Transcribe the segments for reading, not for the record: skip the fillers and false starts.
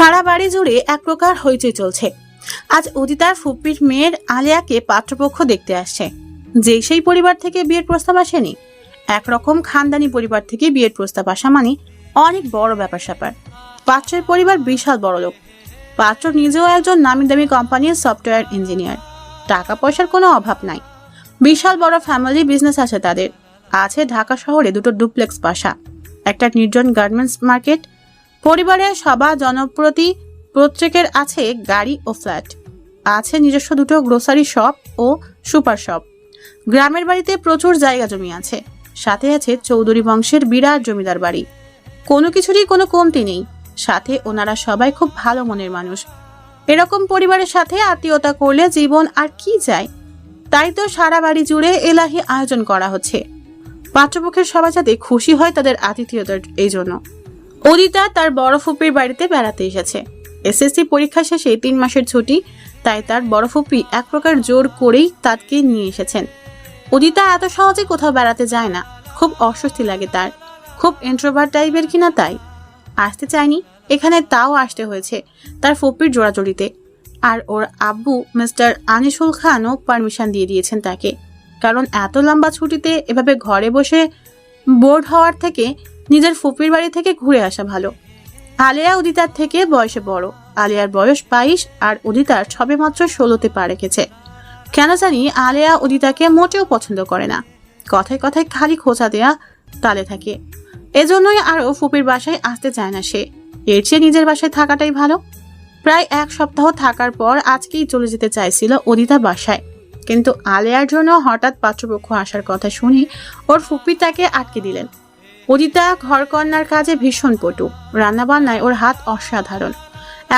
সারা বাড়ি জুড়ে এক প্রকার হইচই চলছে। আজ উদিতার ফুপ্পির মেয়ের আলিয়াকে পাত্রপক্ষ দেখতে আসছে। যে সেই পরিবার থেকে বিয়ের প্রস্তাব আসেনি, একরকম খানদানি পরিবার থেকে বিয়ের প্রস্তাব আসা মানে অনেক বড় ব্যাপার স্যাপার। পাত্রের পরিবার বিশাল বড় লোক। পাত্র নিজেও একজন নামি দামি কোম্পানির সফটওয়্যার ইঞ্জিনিয়ার। টাকা পয়সার কোনো অভাব নাই। বিশাল বড় ফ্যামিলি বিজনেস আছে তাদের। আছে ঢাকা শহরে দুটো ডুপ্লেক্স বাসা, একটা নির্জন গার্মেন্টস মার্কেট। পরিবারের সবার জনপ্রতি প্রত্যেকের আছে গাড়ি ও ফ্ল্যাট। আছে নিজস্ব দুটো গ্রোসারি শপ ও সুপার শপ। গ্রামের বাড়িতে প্রচুর জায়গা জমি আছে। সাথে আছে চৌধুরী বংশের বিরাট জমিদার বাড়ি। কোনো কিছুরই কোনো কমতি নেই। সাথে ওনারা সবাই খুব ভালো মনের মানুষ। এরকম পরিবারের সাথে আত্মীয়তা করলে জীবন আর কি চাই। তাই তো সারা বাড়ি জুড়ে এলাহি আয়োজন করা হচ্ছে। পাত্রপক্ষের সবাই যাতে খুশি হয় তাদের আতিথেয়তার এই জন্য। উদিতা তার বড় ফুপির বাড়িতে বেড়াতে এসেছে। এসএসসি পরীক্ষা শেষে 3 মাসের ছুটি, তাই তার বড় ফুপি এক প্রকার জোর করেই তাকে নিয়ে এসেছেন। উদিতা এত সহজে কোথাও বেড়াতে যায় না, খুব অস্বস্তি লাগে তার। খুব ইন্ট্রোভার্ট টাইপের কিনা তাই আসতে চায়নি এখানে, তাও আসতে হয়েছে তার ফুপির জোড়াজড়িতে। আর ওর আব্বু মিস্টার আনিসুল খানও পারমিশন দিয়ে দিয়েছেন তাকে, কারণ এত লম্বা ছুটিতে এভাবে ঘরে বসে বোর্ড হওয়ার থেকে নিজের ফুপির বাড়ি থেকে ঘুরে আসা ভালো। আলিয়া উদিতার থেকে বয়সে বড়। আলিয়ার বয়স 22 আর উদিতার সবেমাত্র 16তে পা রেখেছে। কেন জানি আলিয়া উদিতাকে মোটেও পছন্দ করে না। কথায় কথায় খালি খোঁচা দেয়া তালে থাকে। এজন্যই আরো ফুপির বাসায় আসতে চায় না সে। এর চেয়ে নিজের বাসায় থাকাটাই ভালো। প্রায় 1 সপ্তাহ থাকার পর আজকেই চলে যেতে চাইছিল উদিতা বাসায়, কিন্তু আলিয়ার জন্য হঠাৎ পাত্রপক্ষ আসার কথা শুনে ওর ফুপি তাকে আটকে দিলেন। উদিতা ঘরকন্যার কাজে ভীষণ পটু। রান্নাবান্নায় ওর হাত অসাধারণ।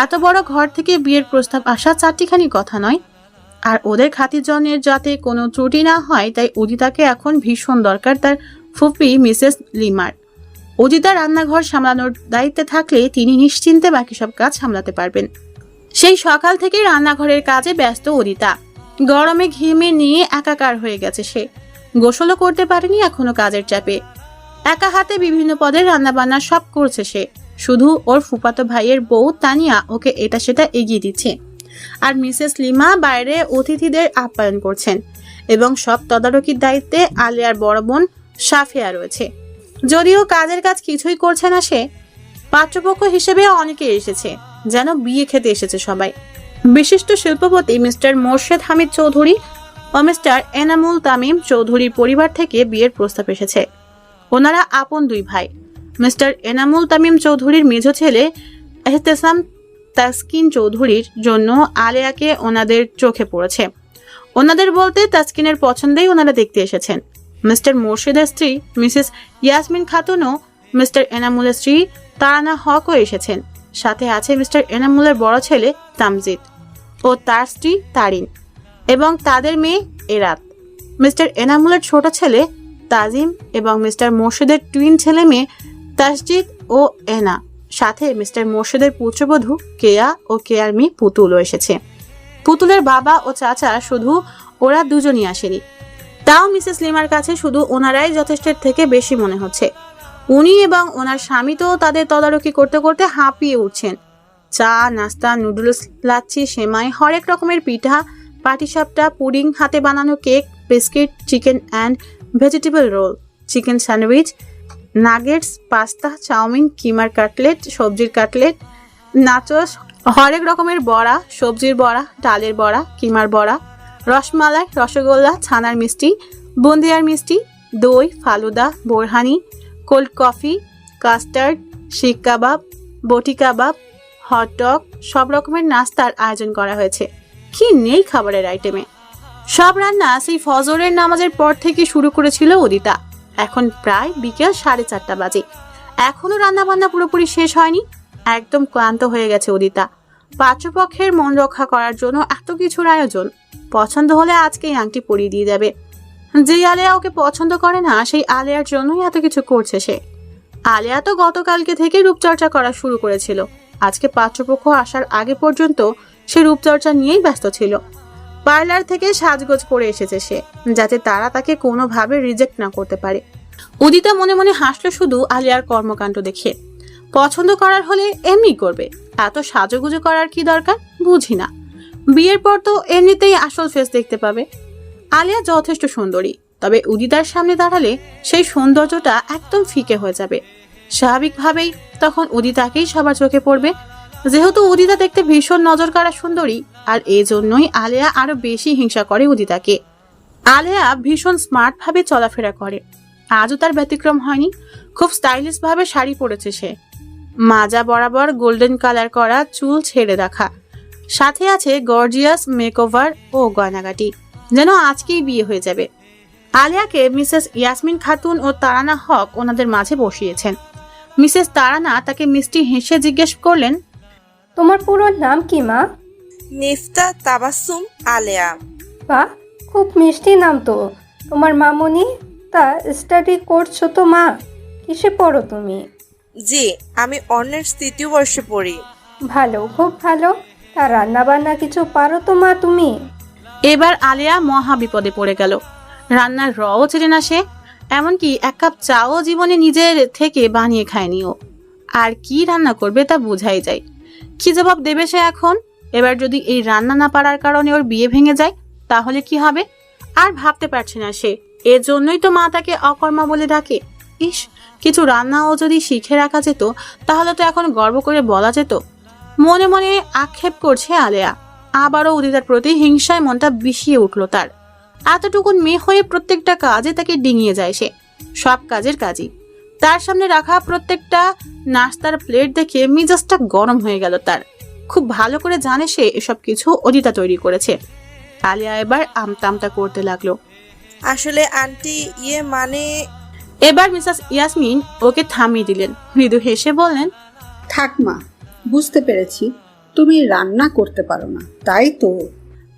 এত বড় ঘর থেকে বিয়ের প্রস্তাব আসা চারটিখানি কথা নয়। আর ওদের খাতিরজনের যাতে কোনো ত্রুটি না হয়, তাই উদিতাকে এখন ভীষণ দরকার তার ফুপি মিসেস লিমার। উদিতা রান্নাঘর সামলানোর দায়িত্বে থাকলে তিনি নিশ্চিন্তে বাকি সব কাজ সামলাতে পারবেন। সেই সকাল থেকে রান্নাঘরের কাজে ব্যস্ত উদিতা। গরমে ঘেমে নিয়ে একাকার হয়ে গেছে সে। গোসলও করতে পারেনি এখনো কাজের চাপে। একা হাতে বিভিন্ন পদের রান্নাবান্না সব করছে সে। শুধু ওর ফুফাতো ভাইয়ের বউ তানিয়া ওকে এটা সেটা এগিয়ে দিচ্ছে। আর মিসেস লিমা বাইরে অতিথিদের আপ্যায়ন করছেন এবং সব তদারকির দায়িত্বে আলিয়ার বড় বোন সাফিয়া রয়েছে। যদিও কাজের কাজ কিছুই করছে না সে। পাত্রপক্ষ হিসেবে অনেকে এসেছে, যেন বিয়ে খেতে এসেছে সবাই। বিশিষ্ট শিল্পপতি মিস্টার মোর্শেদ হামিদ চৌধুরী ও মিস্টার এনামুল তামিম চৌধুরীর পরিবার থেকে বিয়ের প্রস্তাব এসেছে। ওনারা আপন 2 ভাই। মিস্টার এনামুল তামিম চৌধুরীর মেজ ছেলে এহতেসাম তাসকিন চৌধুরীর জন্য আলিয়াকে ওনাদের চোখে পড়েছে। ওনাদের বলতে তাসকিনের পছন্দেই ওনারা দেখতে এসেছেন। মিস্টার মোর্শেদের স্ত্রী মিসেস ইয়াসমিন খাতুনও মিস্টার এনামুলের স্ত্রী তারানা হকও এসেছেন। সাথে আছে মিস্টার এনামুলের বড় ছেলে তামজিদ ও তার স্ত্রী তারিন এবং তাদের মেয়ে এরাত। মিস্টার এনামুলের ছোট ছেলে তাজিম এবং মিস্টার মোর্শেদের টুইন ছেলে মেয়ে তাসজিদ ও এনা। সাথে মিস্টার মোর্শেদের পুত্রবধূ কেয়া ও কেয়ার মেয়ে পুতুলও এসেছে। পুতুলের বাবা ও চাচা শুধু ওরা দুজনই আসেনি। তাও মিসেস লিমার কাছে শুধু ওনারাই যথেষ্টের থেকে বেশি মনে হচ্ছে। উনি এবং ওনার স্বামী তো তাদের তদারকি করতে করতে হাঁপিয়ে উঠছেন। চা, নাস্তা, নুডলস, লাচ্ছি, সেমাই, হরেক রকমের পিঠা, পাটিসাপটা, পুডিং, হাতে বানানো cake, biscuit, chicken and vegetable roll, chicken sandwich, nuggets, pasta, chow mein, কিমার কাটলেট, সবজির কাটলেট, নাচোস, হরেক রকমের বড়া, সবজির বড়া, ডালের বড়া, কিমার বড়া, রসমালাই, রসগোল্লা, ছানার মিষ্টি, বুন্দিয়ার মিষ্টি, দই, falooda, borhani, cold coffee, custard, শিক কাবাব, বটি কাবাব, হটডগ, সব রকমের নাস্তার আয়োজন করা হয়েছে। কি নেই খাবারের আইটেমে। সব রান্না সেই ফজরের নামাজের পর থেকে শুরু করেছিল উদিতা। এখন প্রায় বিকেল 4:30 বাজে। এখনো রান্না বান্না পুরোপুরি শেষ হয়নি। একদম ক্লান্ত হয়ে গেছে উদিতা। পাত্রপক্ষের মন রক্ষা করার জন্য এত কিছুর আয়োজন। পছন্দ হলে আজকেই আংটি পরিয়ে দিয়ে যাবে। যে আলিয়া ওকে পছন্দ করে না, সেই আলিয়ার জন্যই এত কিছু করছে সে। আলিয়া তো গতকালকে থেকে রূপচর্চা করা শুরু করেছিল। আজকে পাত্রপক্ষ আসার আগে পর্যন্ত সে রূপচর্চা নিয়েই ব্যস্ত ছিল। পার্লার থেকে সাজগোজ করে এসেছে সে, যাতে তারা তাকে কোনোভাবে রিজেক্ট না করতে পারে। উদিতা মনে মনে হাসলো শুধু আলিয়ার কর্মকাণ্ড দেখে। পছন্দ করার হলে এমনি করবে, এত সাজুগুজু করার কি দরকার বুঝি না। বিয়ের পর তো এমনিতেই আসল ফেস দেখতে পাবে। আলিয়া যথেষ্ট সুন্দরী, তবে উদিতার সামনে দাঁড়ালে সেই সৌন্দর্যটা একদম ফিকে হয়ে যাবে। স্বাভাবিকভাবেই তখন উদিতাকেই সবার চোখে পড়বে। যেহেতু উদিতা দেখতে ভীষণ নজর কাড়া সুন্দরী, আর এই জন্যই আলিয়া আরো বেশি হিংসা করে উদিতাকে। আলিয়া ভীষণ স্মার্ট ভাবে চলাফেরা করে, আজও তার ব্যতিক্রম হয়নি। খুব স্টাইলিশ ভাবে শাড়ি পরেছে সে, মাজা বরাবর গোল্ডেন কালার করা চুল ছেড়ে রাখা, সাথে আছে গর্জিয়াস মেকওভার ও গয়নাগাটি, যেন আজকেই বিয়ে হয়ে যাবে। আলিয়াকে মিসেস ইয়াসমিন খাতুন ও তারানা হক ওনাদের মাঝে বসিয়েছেন। মিসেস তারানা তাকে মিষ্টি হেসে জিজ্ঞেস করলেন, তোমার পুরো নাম কি মা? নিফতা তাবাসসুম আলেয়া। বাহ, খুব মিষ্টি নাম তো। তোমার মামুনি তা স্টাডি করছো তো মা? কিসে পড়ো তুমি? জি, আমি অনার্স 3য় বর্ষে পড়ি। ভালো, খুব ভালো। তা রান্না বান্না কিছু পারো তো মা তুমি? এবার আলিয়া মহা বিপদে পড়ে গেল। রান্নার রও চেনে না সে, এমনকি এক কাপ চাও জীবনে নিজের থেকে বানিয়ে খায়নিও। আর কি রান্না করবে তা বোঝাই যায়। কি জবাব দেবে সে এখন? এবার যদি এই রান্না না পারার কারণে ওর বিয়ে ভেঙে যায় তাহলে কি হবে? আর ভাবতে পারছে না সে। এর জন্যই তো মা তাকে অকর্মা বলে ডাকে। ইস, কিছু রান্নাও যদি শিখে রাখা যেত তাহলে তো এখন গর্ব করে বলা যেত। মনে মনে আক্ষেপ করছে আলেয়া। আবারও উদিতার প্রতি হিংসায় মনটা বিষিয়ে উঠল তার। এতটুকুন মেয়ে হয়ে প্রত্যেকটা কাজে তাকে ডিঙিয়ে যায় সে, সব কাজের কাজই। তার সামনে রাখা প্রত্যেকটা নাস্তার প্লেট দেখে মিজাজটা গরম হয়ে গেল তার। খুব ভালো করে জানে সে এসব কিছু অদিতা তৈরি করেছে। আলিয়া এবার আমতা করতে লাগলো। আসলে আন্টি, মানে এবার মিসেস ইয়াসমিন ওকে থামিয়ে দিলেন, মৃদু হেসে বললেন, থাক মা, বুঝতে পেরেছি তুমি রান্না করতে পারো না, তাই তো।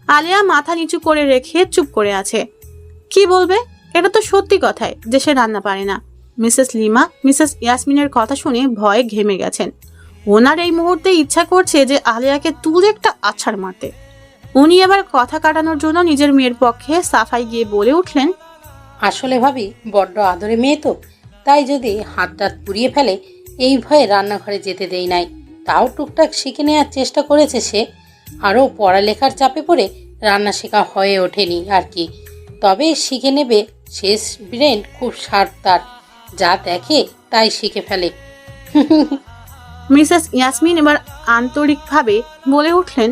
আলিয়া মাথা নিচু করে রেখে চুপ করে আছে। কি বলবে? এটা তো সত্যি কথাই যে সে রান্না পারে না। মিসেস লিমা মিসেস ইয়াসমিনের কথা শুনে ভয়ে ঘেমে গেছেন। ওনার এই মুহূর্তে ইচ্ছা করছে যে আলিয়াকে তুলে একটা আছাড় মারতে। উনি এবার কথা কাটানোর জন্য নিজের মেয়ের পক্ষে সাফাই গিয়ে বলে উঠলেন, আসলে ভাবি বড্ড আদরে মেয়ে তো, তাই যদি হাত টাত পুড়িয়ে ফেলে এই ভয়ে রান্নাঘরে যেতে দেই নাই। তাও টুকটাক শিখে নেওয়ার চেষ্টা করেছে সে। আরও পড়ালেখার চাপে পড়ে রান্না শেখা হয়ে ওঠেনি আর কি। তবে শিখে নেবে, শেষ ব্রেন খুব শার্প তার, যা দেখে তাই শিখে ফেলে। মিসেস ইয়াসমিন এবার আন্তরিকভাবে বলে উঠলেন,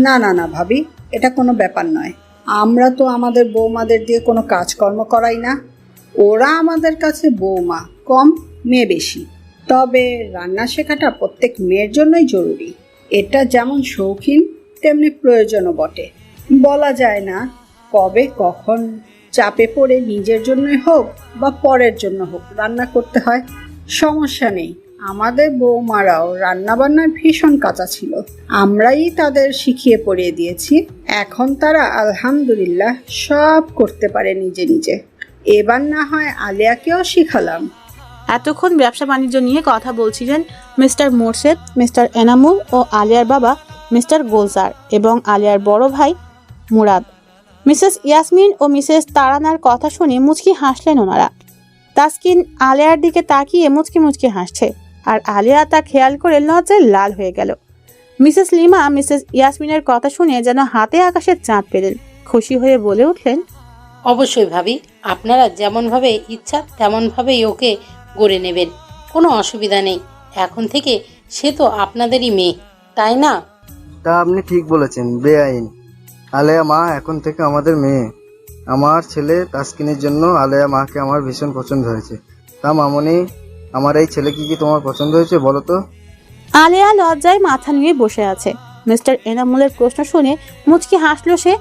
না না না ভাবি, এটা কোনো ব্যাপার নয়। আমরা তো আমাদের বৌমাদের দিয়ে কোনো কাজকর্ম করাই না। ওরা আমাদের কাছে বৌমা কম, মেয়ে বেশি। তবে রান্না শেখাটা প্রত্যেক মেয়ের জন্যই জরুরি। এটা যেমন শৌখিন তেমনি প্রয়োজনও বটে। বলা যায় না কবে কখন চাপে পড়ে নিজের জন্যই হোক বা পরের জন্য হোক রান্না করতে হয়। সমস্যা নেই, আমাদের বৌমারাও রান্নাবান্নার ভীষণ কাঁচা ছিল। আমরাই তাদের শিখিয়ে পড়িয়ে দিয়েছি। এখন তারা আলহামদুলিল্লাহ সব করতে পারে নিজে নিজে। এবার না হয় আলিয়াকেও শিখালাম। এতক্ষণ ব্যবসা বাণিজ্য নিয়ে কথা বলছিলেন মিস্টার মোরশেদ, মিস্টার এনামুল ও আলিয়ার বাবা মিস্টার গোলজার এবং আলিয়ার বড় ভাই মুরাদ। মিসেস ইয়াসমিন ও মিসেস তারানার কথা শুনে মুচকি হাসলেন ওনারা। তাসকিন আলিয়ার দিকে তাকিয়ে মুচকি মুচকি হাসছে, আর আলিয়া তা খেয়াল করে লজ্জায় লাল হয়ে গেল। মিসেস লিমা মিসেস ইয়াসমিনের কথা শুনে যেন হাতে আকাশের চাঁদ পেলেন, খুশি হয়ে বলে উঠলেন, অবশ্যই ভাবি, আপনারা যেমনভাবে ইচ্ছা তেমনভাবেই ওকে গড়ে নেবেন, কোনো অসুবিধা নেই। এখন থেকে সে তো আপনাদেরই মেয়ে, তাই না? তা আপনি ঠিক বলেছেন বেআইন। আলেয়া মা এখন থেকে আমাদের মেয়ে। আমার ছেলে তাসকিনের জন্য আলেয়া মাকে আমার ভীষণ পছন্দ হয়েছে। তা মামনি, আমার এই ছেলে কি তোমার পছন্দ হয়েছে বলো তো? আলিয়া লজ্জায় মাথা নিয়ে বসে আছে। মিস্টার এনামুলের প্রশ্ন শুনে মুচকি হাসলো সে,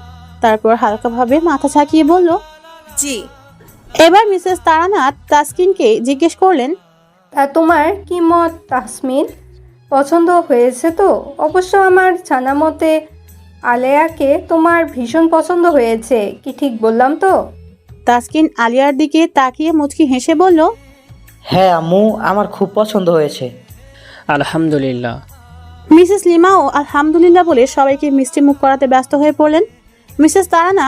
তারপর হালকাভাবে মাথা ঝাঁকিয়ে বলল, জি। এবার মিসেস তারানা তাসকিনকে জিজ্ঞেস করলেন, তা তোমার কি মত তাসমিন? পছন্দ হয়েছে তো? অবশ্য আমার জানা মতে আলেয়াকে তোমার ভীষণ পছন্দ হয়েছে, কি ঠিক বললাম তো? তাসকিন আলিয়ার দিকে তাকিয়ে মুচকি হেসে বলল, হ্যাঁ আম্মু, আমার খুব পছন্দ হয়েছে। আলহামদুলিল্লাহ। মিসেস লিমাও আলহামদুলিল্লাহ বলে সবাইকে মিষ্টি মুখ করাতে ব্যস্ত হয়ে পড়লেন। মিসেস তারানা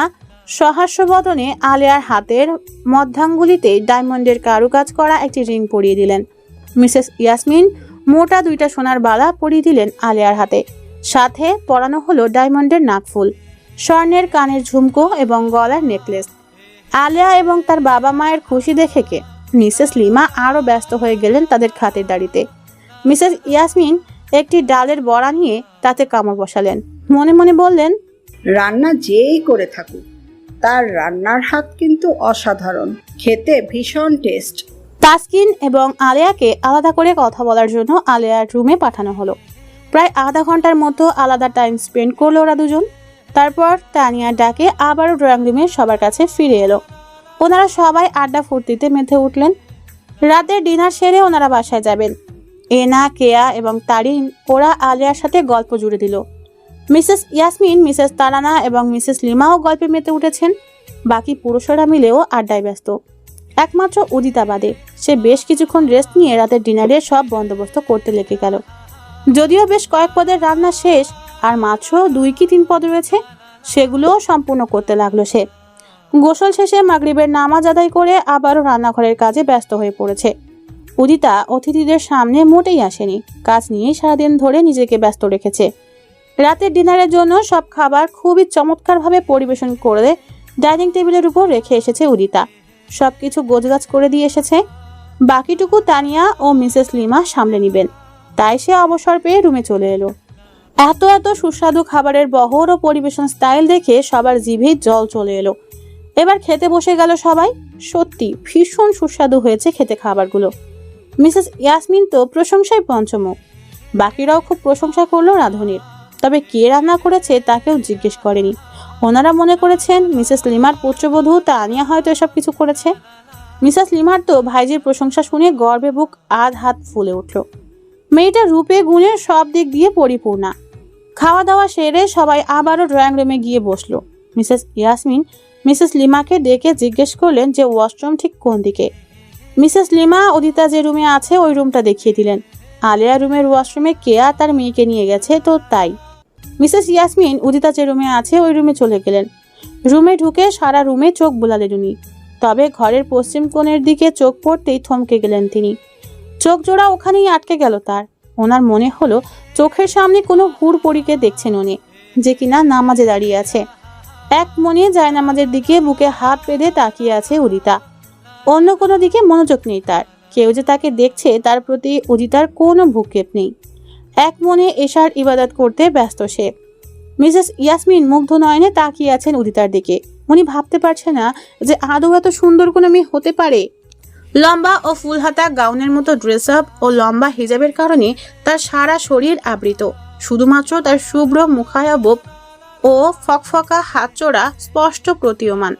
সহাস্য বদনে আলিয়ার হাতের মধ্যাঙ্গুলিতে ডায়মন্ডের কারুকাজ করা একটি রিং পরিয়ে দিলেন। মিসেস ইয়াসমিন মোটা 2টা সোনার বালা পরিয়ে দিলেন আলেয়ার হাতে। সাথে পরানো হলো ডায়মন্ডের নাকফুল, স্বর্ণের কানের ঝুমকো এবং গলার নেকলেস। আলেয়া এবং তার বাবা মায়ের খুশি দেখে মিসেস লিমা আরও ব্যস্ত হয়ে গেলেন তাদের খাতিরদারিতে। মিসেস ইয়াসমিন একটি ডালের বড়া নিয়ে তাতে কামড় বসালেন। মনে মনে বললেন, রান্না যেই করে থাকুক, তার রান্নার হাত কিন্তু অসাধারণ, খেতে ভীষণ টেস্ট। তাসকিন এবং আলেয়াকে আলাদা করে কথা বলার জন্য আলেয়ার রুমে পাঠানো হলো। প্রায় আধা ঘন্টার মতো আলাদা টাইম স্পেন্ড করলো ওরা দুজন। তারপর তানিয়ার ডাকে আবারও ড্রয়িং রুমে সবার কাছে ফিরে এলো। ওনারা সবাই আড্ডা ফুর্তিতে মেতে উঠলেন। রাতের ডিনার সেরে ওনারা বাসায় যাবেন। এনা, কেয়া এবং তারিন ওরা আলেয়ার সাথে গল্প জুড়ে দিল। মিসেস ইয়াসমিন, মিসেস তারানা এবং মিসেস লিমাও গল্পে মেতে উঠেছেন। বাকি পুরুষেরা মিলেও আড্ডায় ব্যস্ত, একমাত্র উদিতা বাদে। সে বেশ কিছুক্ষণ রেস্ট নিয়ে রাতের ডিনারের সব বন্দোবস্ত করতে লেগে গেল। যদিও বেশ কয়েক পদের রান্না শেষ, আর মাত্র 2 কি 3 পদ রয়েছে, সেগুলোও সম্পূর্ণ করতে লাগলো সে। গোসল শেষে মাগরিবের নামাজ আদায় করে আবারও রান্নাঘরের কাজে ব্যস্ত হয়ে পড়েছে। উদিতা অতিথিদের সামনে মোটেই আসেনি, কাজ নিয়েই সারাদিন ধরে নিজেকে ব্যস্ত রেখেছে। রাতের ডিনারের জন্য সব খাবার খুবই চমৎকারভাবে পরিবেশন করে ডাইনিং টেবিলের উপর রেখে এসেছে উদিতা। সবকিছু গোছগাছ করে দিয়ে এসেছে। বাকিটুকু তানিয়া ও মিসেস লিমা সামলে নেবেন। তাই সে অবসর পেয়ে রুমে চলে এলো। এত এত সুস্বাদু খাবারের বহর ও পরিবেশন স্টাইল দেখে সবার জিভে জল চলে এলো। এবার খেতে বসে গেল সবাই। সত্যি ভীষণ সুস্বাদু হয়েছে খেতে খাবারগুলো। মিসেস ইয়াসমিন তো প্রশংসায় পঞ্চমুখ। বাকিরাও খুব প্রশংসা করলো রাঁধুনির। তবে কে রান্না করেছে তা কেউ জিজ্ঞেস করেনি। ওনারা মনে করেছেন মিসেস লিমার পুত্রবধূ তানিয়া হয়তো এসব কিছু করেছে। মিসেস লিমার তো ভাইজির প্রশংসা শুনে গর্বে বুক আধ হাত ফুলে উঠল। মেয়েটা রূপে গুণে সব দিক দিয়ে পরিপূর্ণা। খাওয়া দাওয়া সেরে সবাই আবারও ড্রয়িং রুমে গিয়ে বসলো। মিসেস ইয়াসমিন মিসেস লিমাকে ডেকে জিজ্ঞেস করলেন যে ওয়াশরুম ঠিক কোন দিকে। মিসেস লিমা উদিতা যে রুমে আছে ওই রুমটা দেখিয়ে দিলেন। আলেয়া রুমের ওয়াশরুমে কেয়া তার মেয়েকে নিয়ে গেছে, তো তাই মিসেস ইয়াসমিন উদিতা যে রুমে আছে ওই রুমে চলে গেলেন। রুমে ঢুকে সারা রুমে চোখ বোলালেন উনি। তবে ঘরের পশ্চিম কোণের দিকে চোখ পড়তেই থমকে গেলেন তিনি। চোখ জোড়া ওখানেই আটকে গেল তার। ওনার মনে হলো চোখের সামনে কোনো হুড়পড়িকে দেখছেন উনি, যে কিনা নামাজে দাঁড়িয়ে আছে। এক মনে জায়নামাজের দিকে বুকে হাত বেঁধে তাকিয়ে আছে উদিতা। অন্য কোনো দিকে মনোযোগ নেই তার। কেউ যে তাকে দেখছে তার প্রতি উদিতার কোনো ভ্রুক্ষেপ নেই। এক মনে এশার ইবাদত করতে ব্যস্ত সে। মিসেস ইয়াসমিন মুগ্ধ নয়নে তাকিয়ে আছেন উদিতার দিকে। উনি ভাবতে পারছে না যে আদৌ এত সুন্দর কোনো মেয়ে হতে পারে। লম্বা ও ফুলহাতা গাউনের মতো ড্রেস আপ ও লম্বা হিজাবের কারণে তার সারা শরীর আবৃত। শুধুমাত্র তার শুভ্র মুখায়াবব ও ফকফকা হাতচোড়া স্পষ্ট প্রতীয়মান।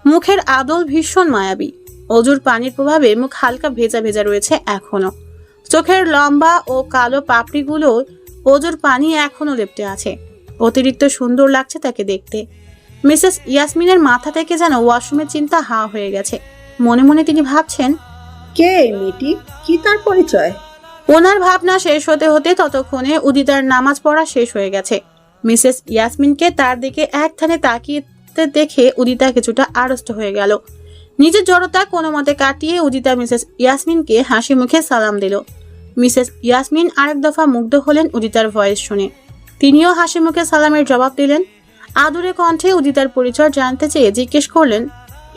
মুখের আদল ভীষণ মায়াবী। অজুর পানির প্রভাবে মুখ হালকা ভেজা ভেজা রয়েছে এখনো। চোখের লম্বা ও কালো পাপড়িগুলো অজুর পানি এখনো লেপ্টে আছে। অতিরিক্ত সুন্দর লাগছে তাকে দেখতে। মিসেস ইয়াসমিনের মাথা থেকে যেন ওয়াশরুমের চিন্তা হা হয়ে গেছে। মনে মনে তিনি ভাবছেন, কে এই মেয়েটি, কি তার পরিচয়? ওনার ভাবনা শেষ হতে হতে ততক্ষণে উদিতার নামাজ পড়া শেষ হয়ে গেছে। মিসেস ইয়াসমিনকে তার দিকে এক ধ্যানে তাকিয়ে দেখে উদিতা কিছুটা আড়ষ্ট হয়ে গেল। নিজের জড়তা কোনো মতে কাটিয়ে উদিতা মিসেস ইয়াসমিনকে হাসি মুখে সালাম দিল। মিসেস ইয়াসমিন আরেক দফা মুগ্ধ হলেন উদিতার ভয়েস শুনে। তিনিও হাসি মুখে সালামের জবাব দিলেন। আদুরে কণ্ঠে উদিতার পরিচয় জানতে চেয়ে জিজ্ঞেস করলেন,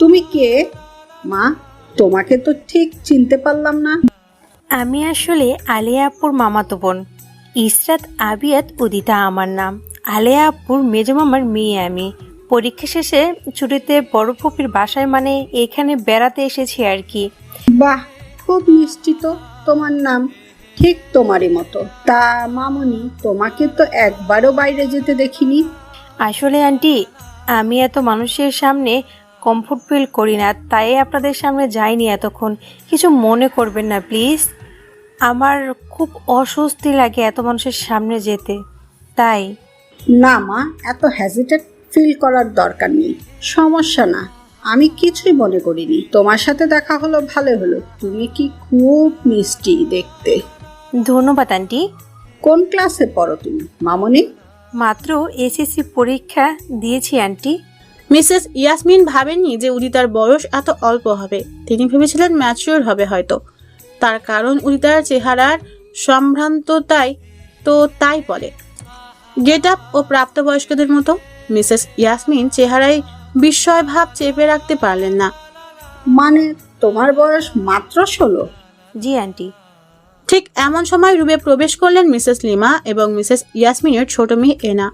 তুমি কে মা? তোমাকে তো ঠিক চিনতে পারলাম না। আমি আসলে আলেয়া আপুর মামাতো বোন ইসরাত আবিয়াত উদিতা আমার নাম। আলেয়া আপুর মেজ মামার মেয়ে আমি। পরীক্ষা শেষে ছুটিতে বড় ফুপির বাসায় মানে এখানে বেড়াতে এসেছি আর কি। বাহ, খুব মিষ্টি তো তোমার নাম, ঠিক তোমারই মতো। তা মামুনি, তোমাকে তো একবারও বাইরে যেতে দেখিনি। আসলে আন্টি, আমি এত মানুষের সামনে কমফোর্ট ফিল করি না, তাই আপনাদের সামনে যাইনি এতক্ষণ। কিছু মনে করবেন না প্লিজ। আমার খুব অস্বস্তি লাগে এত মানুষের সামনে যেতে, তাই। না মা, এত হ্যাজিটেট ফিল করার দরকার নেই। সমস্যা না, আমি কিছুই মনে করিনি। তোমার সাথে দেখা হলো, ভালো হলো। তুমি কি খুব মিষ্টি দেখতে। ধন্যবাদ আন্টি। কোন ক্লাসে পড়ো তুমি মামুনি? মাত্র এসএসসি পরীক্ষা দিয়েছি আন্টি। মিসেস ইয়াসমিন ভাবেননি যে উদিতার বয়স এত অল্প হবে। তিনি ভেবেছিলেন ম্যাচিওর হবে হয়তো। তার কারণ উদিতার চেহারার সম্ভ্রান্ততাই তো তাই বলে। গেট আপ ও প্রাপ্তবয়স্কদের মতো। মিসেস ইয়াসমিন চেহারায় বিস্ময় ভাব চেপে রাখতে পারলেন না। মানে তোমার বয়স মাত্র 16? জি আন্টি। ঠিক এমন সময় রুমে প্রবেশ করলেন মিসেস লিমা এবং মিসেস ইয়াসমিনের ছোট মেয়ে এনা।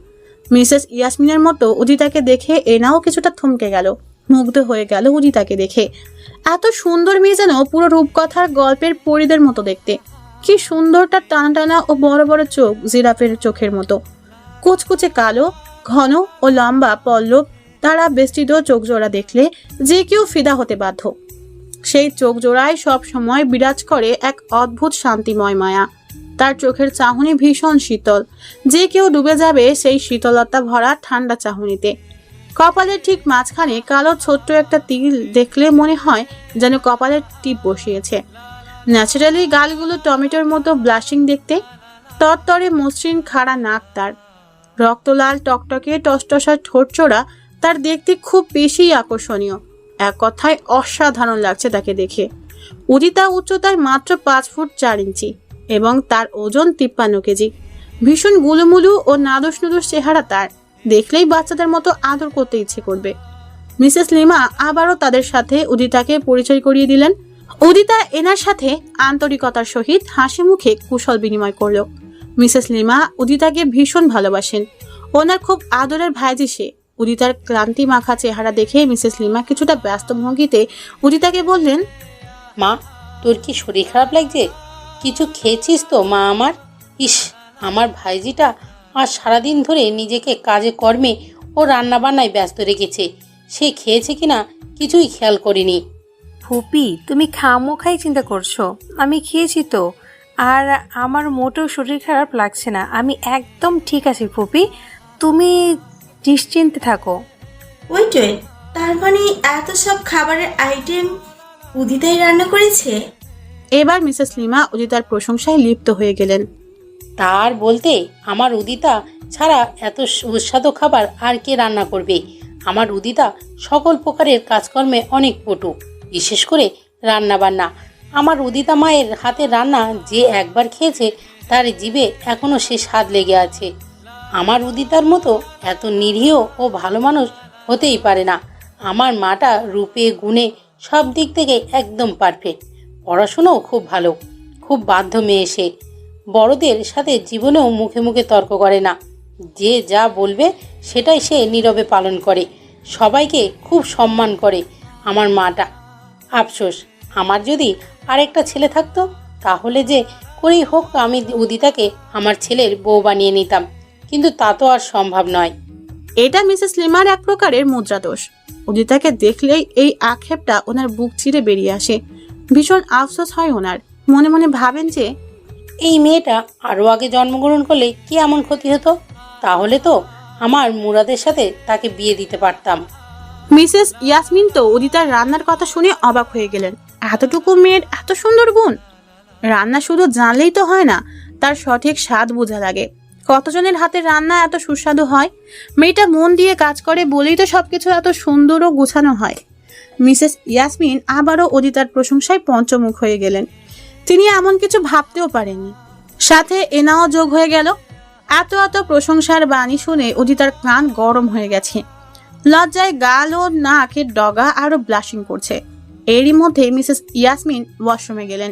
মিসেস ইয়াসমিনের মতো উদিতাকে দেখে এনাও কিছুটা থমকে গেল, মুগ্ধ হয়ে গেল উদিতাকে দেখে। এত সুন্দর মেয়ে যেন পুরো রূপকথার গল্পের পরীদের মতো দেখতে। কি সুন্দর তার টানা টানা ও বড় বড় চোখ, জিরাফের চোখের মতো। কুচকুচে কালো, ঘন ও লম্বা পল্লব তারা বেষ্টিত চোখ জোড়া দেখলে যে কেউ ফিদা হতে বাধ্য। সেই চোখ জোড়ায় সব সময় বিরাজ করে এক অদ্ভুত শান্তিময় মায়া। তার চোখের চাহনি ভীষণ শীতল, যে কেউ ডুবে যাবে সেই শীতলতা ভরা ঠান্ডা চাহনিতে। কপালের ঠিক মাঝখানে কালো ছোট্ট একটা তিল দেখলে মনে হয় যেন কপালের টিপ বসিয়েছে। ন্যাচারালি গালগুলো টমেটোর মতো ব্লাশিং দেখতে। তরতরে মসৃণ খাড়া নাক তার, রক্তলাল টকটকে টসটসা ঠোঁটচোড়া তার দেখতে খুব বেশি আকর্ষণীয়। এক কথায় অসাধারণ লাগছে তাকে দেখে। উদিতা উচ্চতায় মাত্র 5 ফুট 4 ইঞ্চি এবং তার ওজন 53 কেজি। ভীষণ গুলুমুলু ও নাদুস নুদুস চেহারা তার, দেখলেই বাচ্চাদের মতো আদর করতে ইচ্ছে করবে। মিসেস লিমা আবারও তাদের সাথে উদিতাকে পরিচয় করিয়ে দিলেন। উদিতা এনার সাথে আন্তরিকতার সহিত হাসি মুখে কুশল বিনিময় করল। মিসেস লিমা উদিতাকে ভীষণ ভালোবাসেন, ওনার খুব আদরের ভাইজি সে। উদিতার ক্লান্তি মাখা চেহারা দেখে মিসেস লিমা কিছুটা ব্যস্ত ভঙ্গিতে উদিতাকে বললেন, মা, তোর কি শরীর খারাপ লাগছে? কিছু খেয়েছিস তো মা আমার? ইস, আমার ভাইজিটা আর সারাদিন ধরে নিজেকে কাজে কর্মে ও রান্নাবান্নায় ব্যস্ত রেখেছে। সে খেয়েছে কিনা কিছুই খেয়াল করিনি। ফুপি, তুমি খামোখাই চিন্তা করছো। আমি খেয়েছি তো, আর আমার মোটেও শরীর খারাপ লাগছে না। আমি একদম ঠিক আছি ফুপি, তুমি নিশ্চিন্তে থাকো। ওয়েট, তার মানে এত সব খাবারের আইটেম উদিতাই রান্না করেছে? এবার মিসেস লিমা উদিতার প্রশংসায় লিপ্ত হয়ে গেলেন। তার বলতে আমার উদিতা ছাড়া এত সুস্বাদু খাবার আর কে রান্না করবে? আমার উদিতা সকল প্রকারের কাজকর্মে অনেক পটু, বিশেষ করে রান্নাবান্না। আমার উদিতা মায়ের হাতে রান্না যে একবার খেয়েছে তার জিভে এখনো সে স্বাদ লেগে আছে। আমার উদিতার মতো এত নিরীহ ও ভালো মানুষ হতেই পারে না। আমার মাটা রূপে গুণে সব দিক থেকে একদম পারফেক্ট। পড়াশুনোও খুব ভালো, খুব বাধ্য মেয়ে সে। বড়দের সাথে জীবনেও মুখে মুখে তর্ক করে না, যে যা বলবে সেটাই সে নীরবে পালন করে। সবাইকে খুব সম্মান করে আমার মাটা। আফসোস, আমার যদি আরেকটা ছেলে থাকতো তাহলে যে করেই হোক আমি উদিতাকে আমার ছেলের বউ বানিয়ে নিতাম, কিন্তু তা তো আর সম্ভব নয়। এটা মিসেস লিমার এক প্রকারের মুদ্রা দোষ। উদিতাকে দেখলেই এই আক্ষেপটা ওনার বুক চিরে বেরিয়ে আসে। ভীষণ আফসোস হয় ওনার। মনে মনে ভাবেন যে এই মেয়েটা আরও আগে জন্মগ্রহণ করলে কি এমন ক্ষতি হতো? তাহলে তো আমার মুরাদের সাথে তাকে বিয়ে দিতে পারতাম। মিসেস ইয়াসমিন তো উদিতার রান্নার কথা শুনে অবাক হয়ে গেলেন। এতটুকু মেয়ের এত সুন্দর গুণ! রান্না শুধু জানলেই তো হয় না, তার সঠিক স্বাদ বোঝা লাগে। কতজনের হাতের রান্না এত সুস্বাদু হয়? মেয়েটা মন দিয়ে কাজ করে বলেই তো সবকিছু এত সুন্দর ও গোছানো হয়। মিসেস ইয়াসমিন আবারও উদিতার প্রশংসায় পঞ্চমুখ হয়ে গেলেন। তিনি এমন কিছু ভাবতেও পারেননি। সাথে এনাও যোগ হয়ে গেল। এত এত প্রশংসার বাণী শুনে উদিতার কান গরম হয়ে গেছে। লজ্জায় গাল ও নাকের ডগা আরো ব্লাশিং করছে। এরই মধ্যে মিসেস ইয়াসমিন ওয়াশরুমে গেলেন।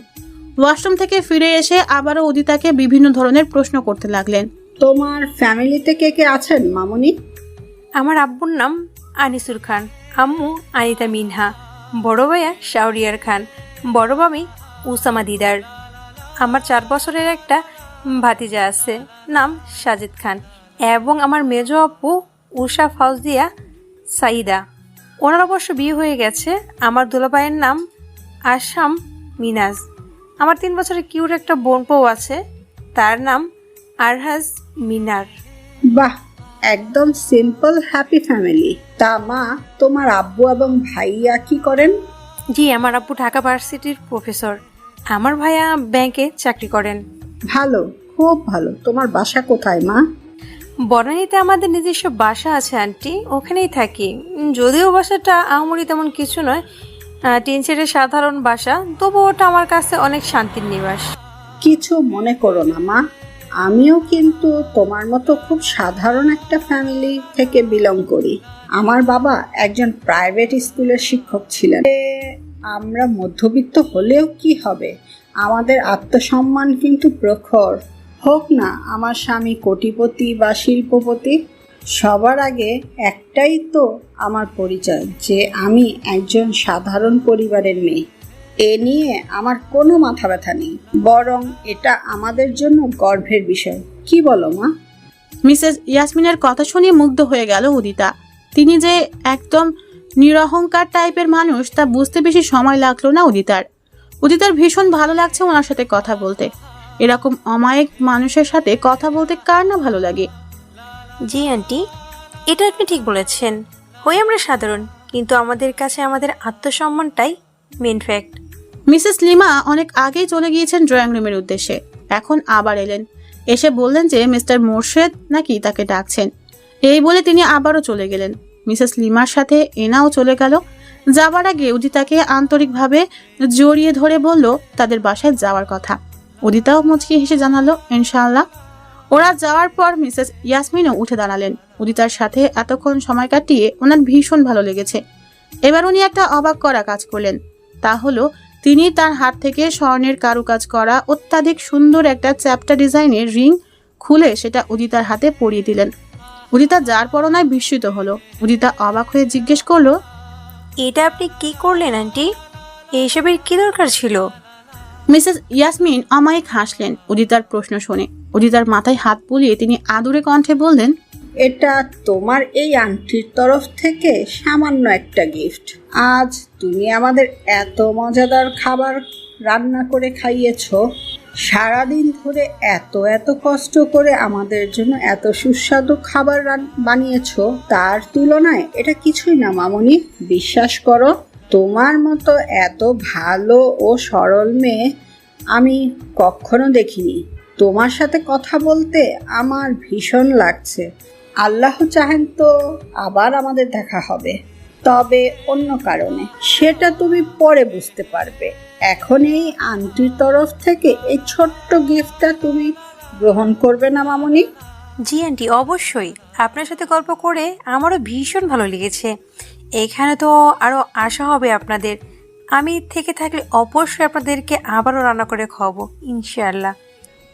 ওয়াশরুম থেকে ফিরে এসে আবারও উদিতাকে বিভিন্ন ধরনের প্রশ্ন করতে লাগলেন। তোমার ফ্যামিলিতে কে কে আছেন মামুনি? আমার আব্বুর নাম আনিসুর খান, আম্মু আনিতা মিনহা, বড় ভাইয়া শাওরিয়ার খান, বড় মামি উসামা দিদার। আমার 4 বছরের একটা ভাতিজা আছে, নাম সাজিদ খান, এবং আমার মেজো আপু উষা ফাউজিয়া সাইদা। ওনার অবশ্য বিয়ে হয়ে গেছে। আমার দুলাভাইয়ের নাম আসাম মিনাজ। আমার 3 বছরের কিউট একটা বোন বউ আছে, তার নাম আরহাজ মিনার। বাহ, একদম সিম্পল হ্যাপি ফ্যামিলি। তা মা, তোমার আব্বু এবং ভাইয়া কি করেন? জি, আমার আব্বু ঢাকা ভার্সিটির প্রফেসর, আমার ভাইয়া ব্যাংকে চাকরি করেন। ভালো, খুব ভালো। তোমার বাসা কোথায় মা? বনানীতে আমাদের নিজস্ব বাসা আছে আন্টি, ওখানেই থাকি। যদিও বাসাটা আহামরি তেমন কিছু নয়, টিন শেডের সাধারণ বাসা, তবু ওটা আমার কাছে অনেক শান্তির নিবাস। কিছু মনে করো না মা, আমিও কিন্তু তোমার মতো খুব সাধারণ একটা ফ্যামিলি থেকে বিলং করি। আমার বাবা একজন প্রাইভেট স্কুলের শিক্ষক ছিলেন। আমরা মধ্যবিত্ত হলেও কি হবে, আমাদের আত্মসম্মান কিন্তু প্রখর। হোক না আমার স্বামী কোটিপতি বা শিল্পপতি, সবার আগে একটাই তো আমার পরিচয় যে আমি একজন সাধারণ পরিবারের মেয়ে। এ নিয়ে আমার কোনো মাথা ব্যথা নেই, বরং এটা আমাদের জন্য গর্বের বিষয়। কি বলো মা? মিসেস ইয়াসমিনের কথা শুনে মুগ্ধ হয়ে গেল উদিতা। তিনি যে একদম নিরহংকার টাইপের মানুষ তা বুঝতে বেশি সময় লাগলো না উদিতার। উদিতার ভীষণ ভালো লাগছে ওনার সাথে কথা বলতে। এরকম অমায়িক মানুষের সাথে কথা বলতে কার না ভালো লাগে। জি আন্টি, এটা আপনি ঠিক বলেছেন। হই আমরা সাধারণ, কিন্তু আমাদের কাছে আমাদের আত্মসম্মানটাই মেন ফ্যাক্ট। মিসেস লিমা অনেক আগেই চলে গিয়েছেন ড্রয়িং রুমের উদ্দেশ্যে। এখন আবার এলেন, এসে বললেন যে মিস্টার মোর্শেদ নাকি তাকে ডাকছেন। এই বলে তিনি আবারও চলে গেলেন। মিসেস লিমার সাথে এনাও চলে গেল। যাবার আগে উদিতাকে আন্তরিকভাবে জড়িয়ে ধরে বলল তাদের বাসায় যাওয়ার কথা। উদিতাও মুচকি হেসে জানালো ইনশাআল্লাহ। ওরা যাওয়ার পর মিসেস ইয়াসমিনও উঠে দাঁড়ালেন। উদিতার সাথে এতক্ষণ সময় কাটিয়ে ওনার ভীষণ ভালো লেগেছে। এবার উনি একটা অবাক করা কাজ করলেন। তা হলো তিনি তার হাত থেকে স্বর্ণের কারুকাজ করা অত্যাধিক সুন্দর একটা চ্যাপ্টা ডিজাইনের রিং খুলে সেটা উদিতার হাতে পরিয়ে দিলেন। উদিতা যার পরনায় বিস্মিত হলো। উদিতা অবাক হয়ে জিজ্ঞেস করলো, এটা আপনি কি করলেন আন্টি? এইসবের কি দরকার ছিল? মিসেস ইয়াসমিন অমায়িক হাসলেন উদিতার প্রশ্ন শুনে। উদিতার মাথায় হাত বুলিয়ে তিনি আদুরে কণ্ঠে বললেন, এটা তোমার এই আন্টির তরফ থেকে সামান্য একটা গিফট। আজ তুমি আমাদের এত মজাদার খাবার রান্না করে খাইয়েছো, সারাদিন ধরে এত এত কষ্ট করে আমাদের জন্য এত সুস্বাদু খাবার বানিয়েছো, তার তুলনায় এটা কিছুই না মামনি। বিশ্বাস করো, তোমার মতো এত ভালো ও সরল মেয়ে আমি কখনো দেখিনি। তোমার সাথে কথা বলতে আমার ভীষণ লাগছে। আল্লাহ চাহেন তো আবার আমাদের দেখা হবে, তবে অন্য কারণে। সেটা তুমি পরে বুঝতে পারবে। এখন এই আন্টির তরফ থেকে এই ছোট্ট গিফটটা তুমি গ্রহণ করবে না মামনি? জি আন্টি, অবশ্যই। আপনার সাথে গল্প করে আমারও ভীষণ ভালো লেগেছে। এখানে তো আরও আশা হবে আপনাদের। আমি থেকে থাকলে অবশ্যই আপনাদেরকে আবারও রান্না করে খাওয়াবো ইনশাআল্লাহ।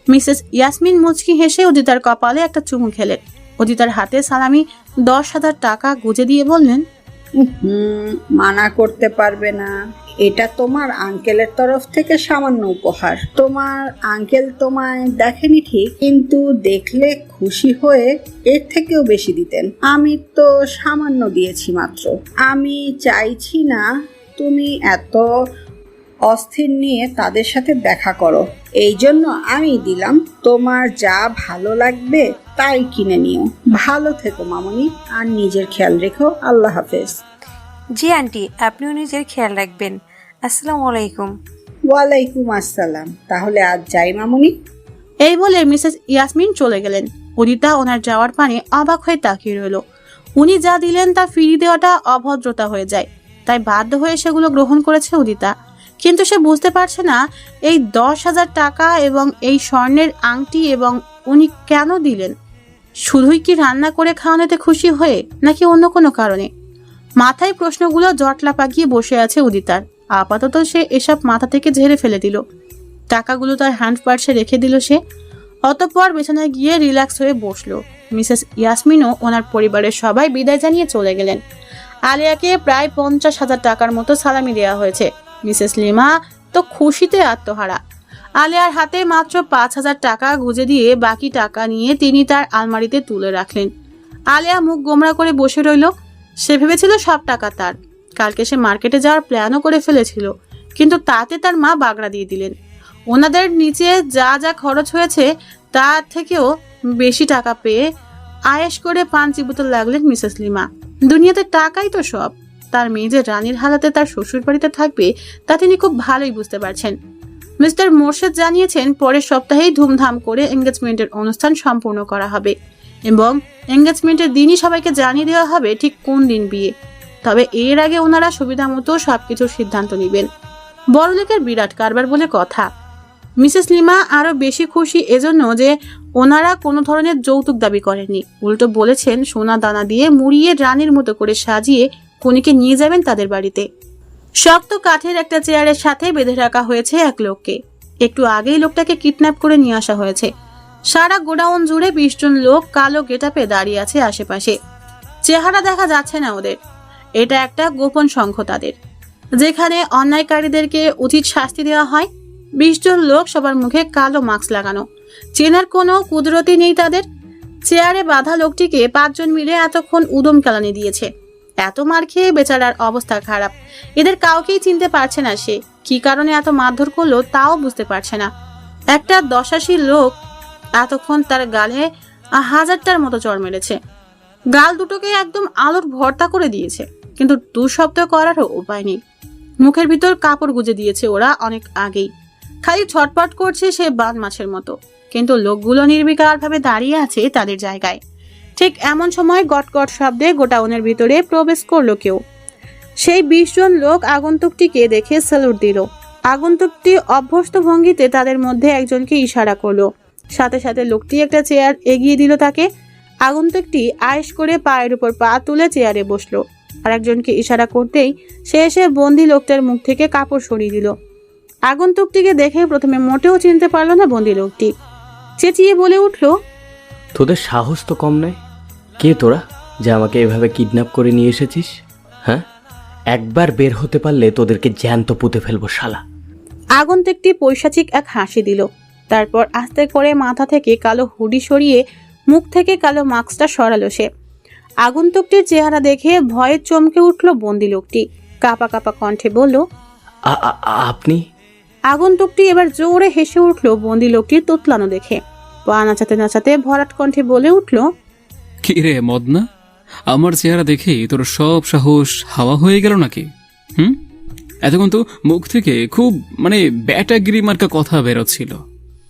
মিসেস ইয়াসমিন মুচকি হেসে উদিতার কপালে একটা চুমু খেলেন। উদিতার হাতে সালামি 10,000 টাকা গুজে দিয়ে বললেন, মানা করতে পারবে না। এটা তোমার আঙ্কেলের তরফ থেকে সামান্য উপহার। তোমার আঙ্কেল তোমায় দেখেনি ঠিক, কিন্তু দেখলে খুশি হয়ে এর থেকেও বেশি দিতেন। আমি তো সামান্য দিয়েছি মাত্র। আমি চাইছি না তুমি এত অস্থির নিয়ে তাদের সাথে দেখা করো, এই জন্য আমি দিলাম। তোমার যা ভালো লাগবে তাই কিনে নিও। ভালো থেকো মামনি, আর নিজের খেয়াল রেখো। আল্লাহ হাফেজ। জি আন্টি, আপনিও নিজের খেয়াল রাখবেন। আসসালামু আলাইকুম। ওয়ালাইকুম আসসালাম। তাহলে আজ যাই মামনি। এই বলে মিসেস ইয়াসমিন চলে গেলেন। উদিতা ওনার যাওয়ার পানে অবাক হয়ে তাকিয়ে রইল। উনি যা দিলেন তা ফিরিয়ে দেওয়াটা অভদ্রতা হয়ে যায়, তাই বাধ্য হয়ে সেগুলো গ্রহণ করেছে উদিতা। কিন্তু সে বুঝতে পারছে না এই 10,000 টাকা এবং এই স্বর্ণের আংটি এবং উনি কেন দিলেন। শুধুই কি রান্না করে খাওয়ানোতে খুশি হয়ে, নাকি অন্য কোনো কারণে? মাথায় প্রশ্নগুলো জটলা পাকিয়ে বসে আছে উদিতার। আপাতত সে এসব মাথা থেকে ঝেড়ে ফেলে দিল। টাকাগুলো তার হ্যান্ড পার্সে রেখে দিল সে। অতঃপর বিছানায় গিয়ে রিল্যাক্স হয়ে বসলো। মিসেস ইয়াসমিনও ওনার পরিবারের সবাই বিদায় জানিয়ে চলে গেলেন। আলিয়াকে প্রায় 50,000 টাকার মতো সালামি দেওয়া হয়েছে। মিসেস লিমা তো খুশিতে আত্মহারা। আলিয়ার হাতে মাত্র 5,000 টাকা গুজে দিয়ে বাকি টাকা নিয়ে তিনি তার আলমারিতে তুলে রাখলেন। আলিয়া মুখ গোমরা করে বসে রইল। সে ভেবেছিল সব টাকা তার। কালকে সে মার্কেটে যাওয়ার প্ল্যানও করে ফেলেছিল, কিন্তু তাতে তার মা বাগড়া দিয়ে দিলেন। ওনাদের নিচে যা যা খরচ হয়েছে তার থেকেও বেশি টাকা পেয়ে আয়েশ করে পান চিবুতে লাগলেন মিসেস লিমা। দুনিয়াতে টাকাই তো সব। তার মেয়ে যে রানীর হালাতে তার শ্বশুর বাড়িতে থাকবে তা তিনি খুব ভালোই বুঝতে পারছেন। মিস্টার মোর্শেদ জানিয়েছেন পরের সপ্তাহেই ধুমধাম করে এঙ্গেজমেন্টের অনুষ্ঠান সম্পূর্ণ করা হবে এবং এঙ্গেজমেন্টের দিনই সবাইকে জানিয়ে দেওয়া হবে ঠিক কোন দিন বিয়ে। তবে এর আগে ওনারা সুবিধা মতো সবকিছুর সিদ্ধান্ত নেবেন। বড়লোকের বিরাট কারবার বলে কথা। মিসেস লিমা আরো বেশি খুশি এজন্য যে ওনারা কোনো ধরনের যৌতুক দাবি করেননি, উল্টো বলেছেন সোনা দানা দিয়ে মুড়িয়ে রানীর মতো করে সাজিয়ে কনেকে নিয়ে যাবেন তাদের বাড়িতে। শক্ত কাঠের একটা চেয়ারের সাথে বেঁধে রাখা হয়েছে এক লোককে। একটু আগেই লোকটাকে কিডন্যাপ করে নিয়ে আসা হয়েছে। সারা গোডাউন জুড়ে 20 জন লোক কালো গেটাপে দাঁড়িয়ে আছে আশেপাশে। চেহারা দেখা যাচ্ছে না ওদের। এটা একটা গোপন সংঘ তাদের, যেখানে অন্যায়কারীদেরকে উচিত শাস্তি দেওয়া হয়। 20 জন লোক, সবার মুখে কালো মাস্ক লাগানো। চেনার কোনো কুদরতি নেই তাদের। চেয়ারে বাঁধা লোকটিকে 5 জন মিলে এতক্ষণ উদম কেলানি দিয়েছে। এত মার খেয়ে বেচারার অবস্থা খারাপ। এদের কাউকেই চিনতে পারছে না সে। কি কারণে এত মারধর করলো তাও বুঝতে পারছে না। একটা দশাশী লোক এতক্ষণ তার গালে 1000টার মতো চড় মেরেছে। গাল দুটোকে একদম আলোর ভর্তা করে দিয়েছে, কিন্তু 2 শব্দ করারও উপায় নেই। মুখের ভিতর কাপড় গুজে দিয়েছে ওরা অনেক আগেই। খালি ছটপট করছে সে বান মাছের মতো, কিন্তু লোকগুলো নির্বিকার ভাবে দাঁড়িয়ে আছে তাদের জায়গায়। ঠিক এমন সময় গটগট শব্দে গোটাউনের ভিতরে প্রবেশ করলো কেউ। সেই 20 জন লোক আগন্তুকটিকে দেখে স্যালুট দিল। আগন্তুকটি অভ্যস্ত ভঙ্গিতে তাদের মধ্যে একজনকে ইশারা করলো। সাথে সাথে লোকটি একটা চেয়ার এগিয়ে দিল তাকে। আগন্তুকটি আয়েশ করে পায়ের উপর পা তুলে চেয়ারে বসলো। আর একজনকে ইশারা করতেই সে এসে বন্দি লোকটার মুখ থেকে কাপড় সরিয়ে দিল। আগন্তুকটিকে দেখে প্রথমে মোটেও চিনতে পারলো না বন্দি লোকটি। চেঁচিয়ে বলে উঠল, তোদের সাহস তো কম নয়। কে তোরা যে আমাকে এভাবে কিডন্যাপ করে নিয়ে এসেছিস? হ্যাঁ, একবার বের হতে পারলে তোদেরকে জ্যান্ত পুঁতে ফেলবো শালা। আগন্তুকটি পৈশাচিক এক হাসি দিল। তারপর আস্তে করে মাথা থেকে কালো হুডি সরিয়ে মুখ থেকে কালো মাস্কটা সরালো সে। আগন্তুকটির চেহারা দেখে ভয়ে চমকে উঠল বন্দি লোকটি। কাঁপা কাঁপা কণ্ঠে বলল, আপনি? আগন্তুকটি এবার জোরে হেসে উঠল বন্দি লোকটির তোতলানো দেখে। পা নাচাতে নাচাতে ভরাট কণ্ঠে বলে উঠল, কি রে মদনা, আমার চেহারা দেখে তোর সব সাহস হাওয়া হয়ে গেল নাকি? এতক্ষণ তো মুখ থেকে খুব ব্যাটাগিরি মার্কা কথা বেরোচ্ছিল,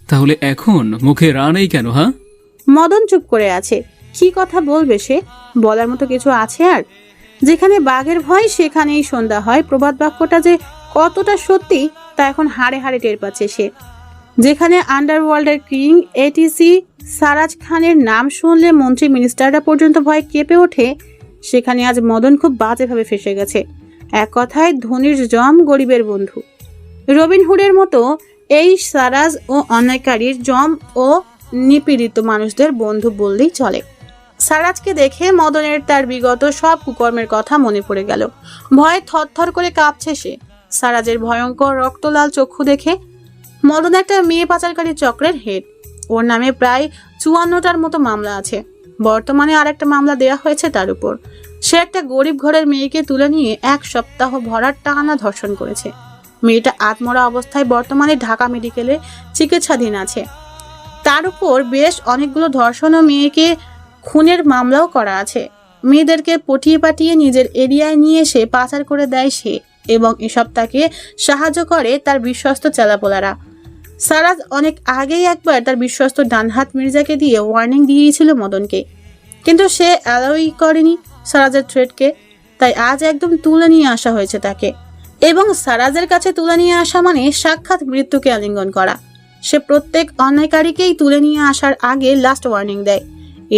তাহলে এখন মুখে রা নেই কেন? হ্যাঁ? মদন চুপ করে আছে। কি কথা বলবে সে? বলার মতো কিছু আছে আর? যেখানে বাঘের ভয় সেখানেই সন্ধ্যা হয়, প্রবাদ বাক্যটা যে কতটা সত্যি তা এখন হাড়ে হাড়ে টের পাচ্ছে সে। যেখানে আন্ডারওয়ার্ল্ডের কিং এটিসি সারাজ খানের নাম শুনলে মন্ত্রী মিনিস্টাররা পর্যন্ত ভয় কেঁপে ওঠে, সেখানে আজ মদন খুব বাজেভাবে ফেসে গেছে। এক কথায় ধনীর জম, গরিবের বন্ধু। রবিনহুডের মতো এই সারাজ ও অন্যায়কারীর জম ও নিপীড়িত মানুষদের বন্ধু বললেই চলে। সারাজকে দেখে মদনের তার বিগত সব কুকর্মের কথা মনে পড়ে গেল। ভয়ে থরথর করে কাঁপছে সে। সারাজের ভয়ঙ্কর রক্তলাল চক্ষু দেখে। মদন একটা মেয়ে পাচারকারী চক্রের হেড। ওর নামে প্রায় 54টার মতো মামলা আছে। বর্তমানে আর একটা মামলা দেয়া হয়েছে তার উপর। সে একটা গরিব ঘরের মেয়েকে তুলে নিয়ে 1 সপ্তাহ ভরার টানা ধর্ষণ করেছে। মেয়েটা আত্মরা অবস্থায় বর্তমানে ঢাকা মেডিকেলে চিকিৎসাধীন আছে। তার উপর বেশ অনেকগুলো ধর্ষণ ও মেয়েকে খুনের মামলাও করা আছে। মেয়েদেরকে পটিয়ে পাঠিয়ে নিজের এরিয়ায় নিয়ে এসে পাচার করে দেয় সে, এবং এসব তাকে সাহায্য করে তার বিশ্বস্ত চেলাপোলারা। সারাজ অনেক আগেই একবার তার বিশ্বস্ত ডানহাত মির্জাকে দিয়ে ওয়ার্নিং দিয়েছিল মদনকে, কিন্তু সে অ্যালাউই করেনি সারাজের থ্রেটকে। তাই আজ একদম তুলে নিয়ে আসা হয়েছে তাকে, এবং সারাজের কাছে তুলে নিয়ে আসা মানে সাক্ষাৎ মৃত্যুকে আলিঙ্গন করা। সে প্রত্যেক অন্যায়কারীকেই তুলে নিয়ে আসার আগে লাস্ট ওয়ার্নিং দেয়।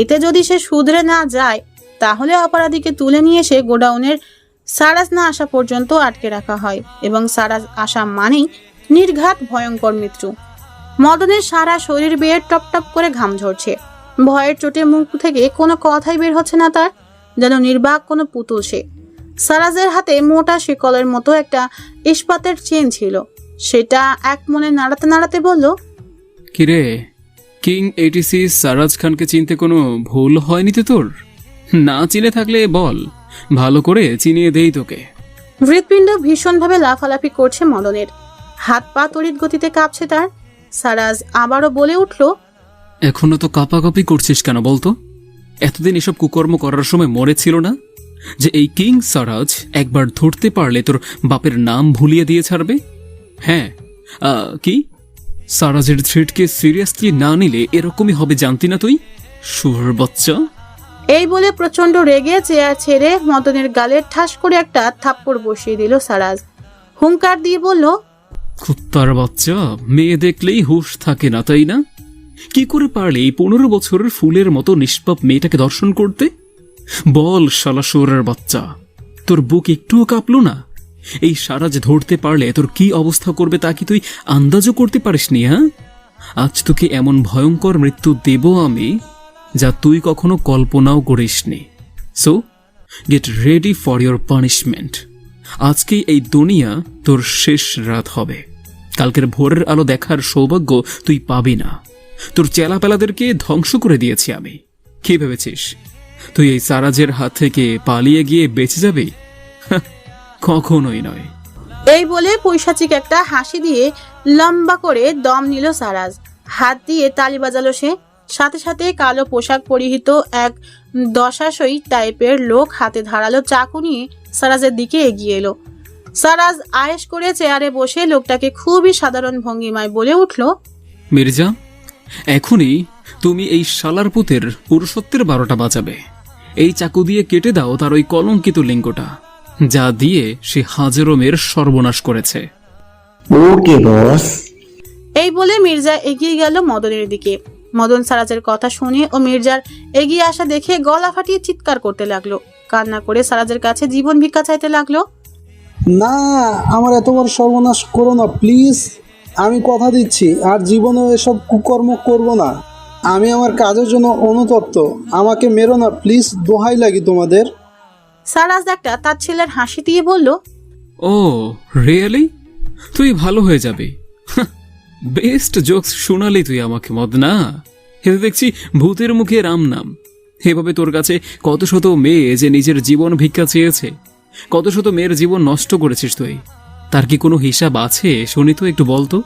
এতে যদি সে শুধরে না যায় তাহলে অপরাধীকে তুলে নিয়ে এসে গোডাউনের সারাজ না আসা পর্যন্ত আটকে রাখা হয়, এবং সারাজ আসা মানেই নির্ঘাত ভয়ঙ্কর মৃত্যু। মদনের সারা শরীর বেয়ে টপ টপ করে ঘাম ঝরছে। ভয়ের চোটে মুখ থেকে কোনো কথাই বের হচ্ছে না তার, যেন নির্বাক কোনো পুতুল সে। সারাজের হাতে মোটা শিকলের মতো একটা ইস্পাতের চেন ছিল। সেটা এক মনে নাড়াতে নাড়াতে বলল, কিরে, কিং এটিসি সারাজ খানকে চিনতে কোনো ভুল হয়নি তো তোর? না চিনে থাকলে বল, ভালো করে চিনিয়ে দেই তোকে। হৃৎপিণ্ড ভীষণভাবে লাফালাফি করছে মদনের। হাত পা তড়িৎ গতিতে কাঁপছে তার। সারাজ আবারও বলে উঠল, এখনো তো কাঁপাকাঁপি করছিস কেন বলতো? এতদিন এসব কুকর্ম করার সময় মনে ছিল না যে এই কিং সারাজ একবার ধরতে পারলে তোর বাপের নাম ভুলিয়ে দিয়ে ছাড়বে? হ্যাঁ, কি সারাজের থ্রেটকে সিরিয়াসলি না নিলে এরকমই হবে জানতি না তুই, শুয়োর বাচ্চা? এই বলে প্রচন্ড রেগে চেয়ার ছেড়ে মদনের গালে ঠাস করে একটা থাপ্পড় বসিয়ে দিল সারাজ। হুঙ্কার দিয়ে বলল, কুত্তার বাচ্চা, মেয়ে দেখলেই হুঁশ থাকে না, তাই না? কি করে পারলে এই 15 বছরের ফুলের মতো নিষ্পাপ মেয়েটাকে দর্শন করতে? বল শালা শুয়োরের বাচ্চা, তোর বুক একটুও কাঁপলো না? এই সারাজ ধরতে পারলে তোর কি অবস্থা করবে তা কি তুই আন্দাজও করতে পারিসনি? হ্যাঁ, আজ তোকে এমন ভয়ঙ্কর মৃত্যু দেব আমি যা তুই কখনো কল্পনাও করিসনি। So get ready for your punishment. আজকেই এই দুনিয়া তোর শেষ রাত হবে। কালকের ভোরের আলো দেখার সৌভাগ্য তুই পাবি না। তোর চেলাপেলাদেরকে ধ্বংস করে দিয়েছি আমি। কি ভেবেছিস তুই এই সারাজের হাত থেকে পালিয়ে গিয়ে বেঁচে যাবি? কখনোই নয়। এই বলে পৈশাচিক একটা হাসি দিয়ে লম্বা করে দম নিল সারাজ। হাত দিয়ে তালি বাজালো সে। সাথে সাথে কালো পোশাক পরিহিত এক দশাশই টাইপের লোক হাতে ধারালো চাকু নিয়ে সারাজের দিকে এগিয়ে এলো। সারাজ আয়েশ করে চেয়ারে বসে লোকটাকে খুবই সাধারণ ভঙ্গিমায় বলে উঠল, মির্জা, এখনই তুমি এই শালার পুতের পুরুষত্বের 12টা বাজাবে। এই চাকু দিয়ে কেটে দাও তার ওই কলঙ্কিত লিঙ্গটা, যা দিয়ে সে হাজারো মেয়ের সর্বনাশ করেছে। ওকে বস। এই বলে মির্জা এগিয়ে গেল মদনের দিকে। মদন সারাজের কথা শুনে ও মির্জার এগিয়ে আসা দেখে গলা ফাটিয়ে চিৎকার করতে লাগলো। কান্না করে সারাজের কাছে জীবন ভিক্ষা চাইতে লাগলো। না, আমার এত বড় সর্বনাশ করো না প্লিজ। আমি কথা দিচ্ছি আর জীবনেও এসব কুকর্ম করব না। আমি আমার কাজের জন্য অনুতপ্ত। আমাকে মেরো না প্লিজ, দোহাই লাগি তোমাদের। সারাজ একটা তার ছেলের হাসি দিয়ে বলল, ও রিয়েলি? তুই ভালো হয়ে যাবি। বেস্ট জোকস শোনালি তুই আমাকে, মদনা। এতে দেখছি ভূতের মুখে রাম নাম। এভাবে তোর কাছে কত শত মেয়ে যে নিজের জীবন ভিক্ষা চেয়েছে, কত শত মেয়ের জীবন নষ্ট করেছিস তুই, তার কি কোনো হিসাব আছে শুনি তো, একটু বলতো।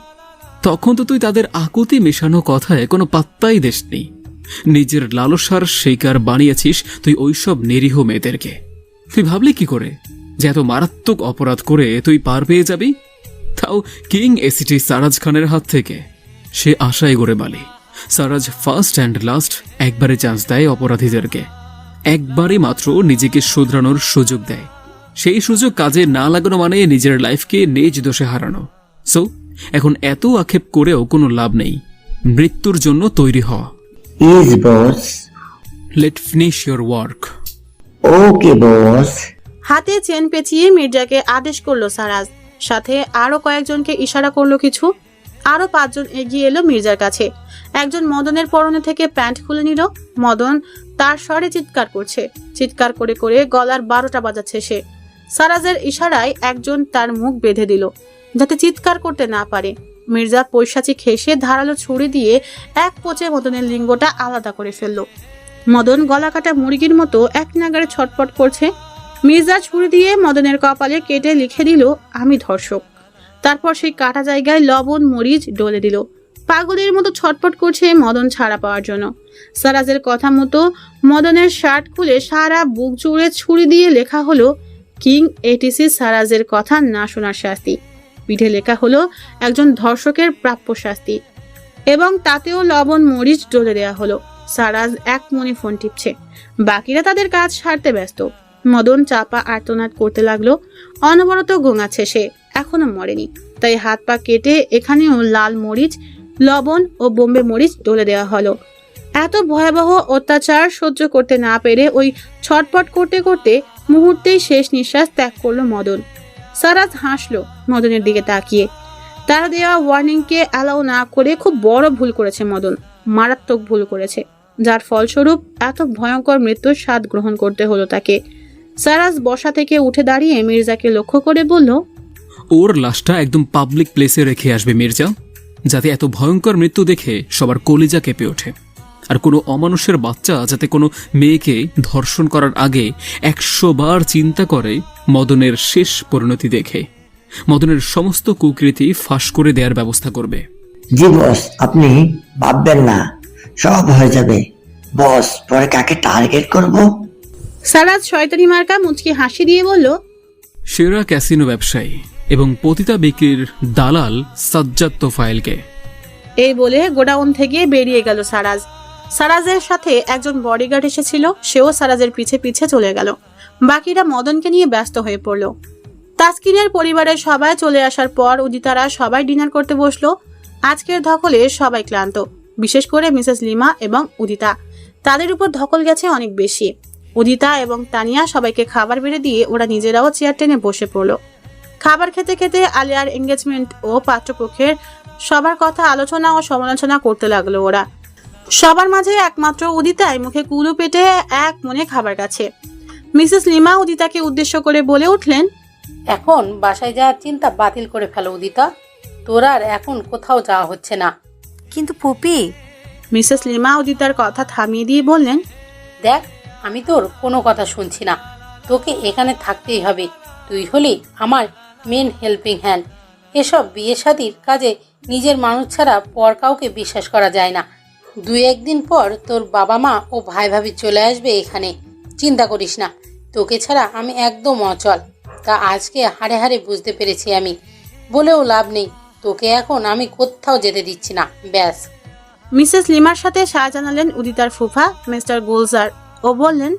তখন তো তুই তাদের আকুতি মেশানো কথায় কোনো পাত্তাই দেসনি। নিজের লালসার শিকার বানিয়েছিস তুই ওইসব নিরীহ মেয়েদেরকে। তুই ভাবলি কি করে যে এত মারাত্মক অপরাধ করে তুই পার পেয়ে যাবি, তাও কিং এসিটি সারাজ খানের হাত থেকে? সে আশায় গড়ে বালি। সারাজ ফার্স্ট অ্যান্ড লাস্ট একবারে চান্স দেয় অপরাধীদেরকে, একবারে মাত্র নিজেকে শুধরানোর সুযোগ দেয়। সেই সুযোগ কাজে না লাগানো মানে নিজের লাইফকে নিজ দোষে হারানো। সো এখন এত আক্ষেপ করেও কোনো লাভ নেই। মৃত্যুর জন্য তৈরি হ। Yes boss. Let finish your work. Okay boss. হাতে চেন পেঁচিয়ে মির্জাকে আদেশ করলো সারাজ। সাথে আরো কয়েকজনকে ইশারা করলো কিছু। আরো 5 জন এগিয়ে এলো মির্জার কাছে। একজন মদনের পরনে থেকে প্যান্ট খুলে নিল। মদন তার স্বরে চিৎকার করছে। চিৎকার করে করে গলার 12টা বাজাচ্ছে সে। সারাজের ইশারায় একজন তার মুখ বেঁধে দিল যাতে চিৎকার করতে না পারে। মির্জা পৈশাচিক হেসে ধারালো ছুরি দিয়ে এক পোঁচে মদনের লিঙ্গটা আলাদা করে ফেললো। মদন গলা কাটা মুরগির মতো এক নাগাড়ে ছটফট করছে। মির্জা ছুরি দিয়ে মদনের কপালে কেটে লিখে দিল, আমি ধর্ষক। তারপর সেই কাটা জায়গায় লবণ মরিচ ডলে দিল। পাগলের মতো ছটফট করছে মদন ছাড়া পাওয়ার জন্য। সারাজের কথা মতো মদনের শার্ট খুলে সারা বুক জুড়ে ছুরি দিয়ে লেখা হলো, কিং এটিসি সারাজের কথা না শোনার শাস্তি। পিঠে লেখা হলো একজন ধর্ষকের প্রাপ্য শাস্তি, এবং তাতেও লবণ মরিচ ডলে দেওয়া হলো। সারাজ এক মনে ফোন টিপছে, বাকিরা তাদের কাজ সারতে ব্যস্ত। মদন চাপা আর্তনাদ করতে লাগলো। অনবরত গোঙাচ্ছে সে, এখনো মরেনি। তাই হাত পা কেটে এখানেও লাল মরিচ, লবণ ও বোম্বে মরিচ ডলে দেওয়া হলো। এত ভয়াবহ অত্যাচার সহ্য করতে না পেরে ওই ছটপট করতে করতে মুহূর্তেই শেষ নিঃশ্বাস ত্যাগ করলো মদন। সারাজ হাসলো মদনের দিকে তাকিয়ে। তার দেওয়া ওয়ার্নিংকে অ্যালাউ না করে খুব বড় ভুল করেছে মদন, মারাত্মক ভুল করেছে, যার ফলস্বরূপ এত ভয়ঙ্কর মৃত্যুর স্বাদ গ্রহণ করতে হলো তাকে। সারাজ বসা থেকে উঠে দাঁড়িয়ে মির্জাকে লক্ষ্য করে বলল, ওর লাশটা একদম পাবলিক প্লেসে রেখে আসবে মির্জা, যাতে এত ভয়ঙ্কর মৃত্যু দেখে সবার কলিজা কেঁপে ওঠে। আর কোনো অমানুষের বাচ্চা যাতে কোনো মেয়েকে ধর্ষণ করার আগে 100 বার চিন্তা করে মদনের শেষ পরিণতি দেখে মদনের সমস্ত কুকৃতি ফাঁস করে দেওয়ার ব্যবস্থা করবে। জি বস, আপনি ভাববেন না, সব হয়ে যাবে। বস, পরে কাকে টার্গেট করব? সারাজ শয়তানি মার্কা মুচকি হাসি দিয়ে বলল, সেরা ক্যাসিনো ব্যবসায়ী এবং পতিতা বিক্রির দালাল সাজ্জাদ তোফায়েলকে। এই বলে গোডাউন থেকে বেরিয়ে গেল সারাজ। সারাজের সাথে একজন বডিগার্ড এসেছিল, সেও সারাজের পিছে পিছে চলে গেল। বাকিরা মদনকে নিয়ে ব্যস্ত হয়ে পড়ল। তাসকিনের পরিবারের সবাই চলে আসার পর উদিতারা সবাই ডিনার করতে বসলো। আজকের ধকলে সবাই ক্লান্ত, বিশেষ করে মিসেস লিমা এবং উদিতা। তাদের উপর ধকল গেছে অনেক বেশি। উদিতা এবং তানিয়া সবাইকে খাবার বেড়ে দিয়ে ওরা নিজেরাও চেয়ার টেনে বসে পড়লো। খাবার খেতে খেতে আলিয়ার এঙ্গেজমেন্ট ও পাত্রপক্ষের সবার কথা আলোচনা ও সমালোচনা করতে লাগলো ওরা। সবার মাঝে একমাত্র উদিতাই মুখে কুলু পেটে এক মনে খাবার কাছে। মিসেস লিমা উদিতাকে উদ্দেশ্য করে বলে উঠলেন, এখন বাসায় যাওয়ার চিন্তা বাতিল করে ফেলো উদিতা, তোর আর এখন কোথাও যাওয়া হচ্ছে না। কিন্তু ফুপি, মিসেস লিমা উদিতার কথা থামিয়ে দিয়ে বললেন, দেখ, আমি তোর কোনো কথা শুনছি না, তোকে এখানে থাকতেই হবে। তুই হলি আমার মেন হেল্পিং হ্যান্ড। এসব বিয়ে শাদির কাজে নিজের মানুষ ছাড়া পর কাউকে বিশ্বাস করা যায় না। 2-1 দিন পর তোর বাবা মা ও ভাই ভাবি চলে আসবে এখানে, চিন্তা করিস না। তোকে ছাড়া আমি একদম অচল, তা আজকে হাড়ে হাড়ে বুঝতে পেরেছি আমি। বলেও লাভ নেই, তোকে এখন আমি কোথাও যেতে দিচ্ছি না, ব্যাস। মিসেস লিমার সাথে সায় জানালেন উদিতার ফুফা মিস্টার গুলজার ও বললেন,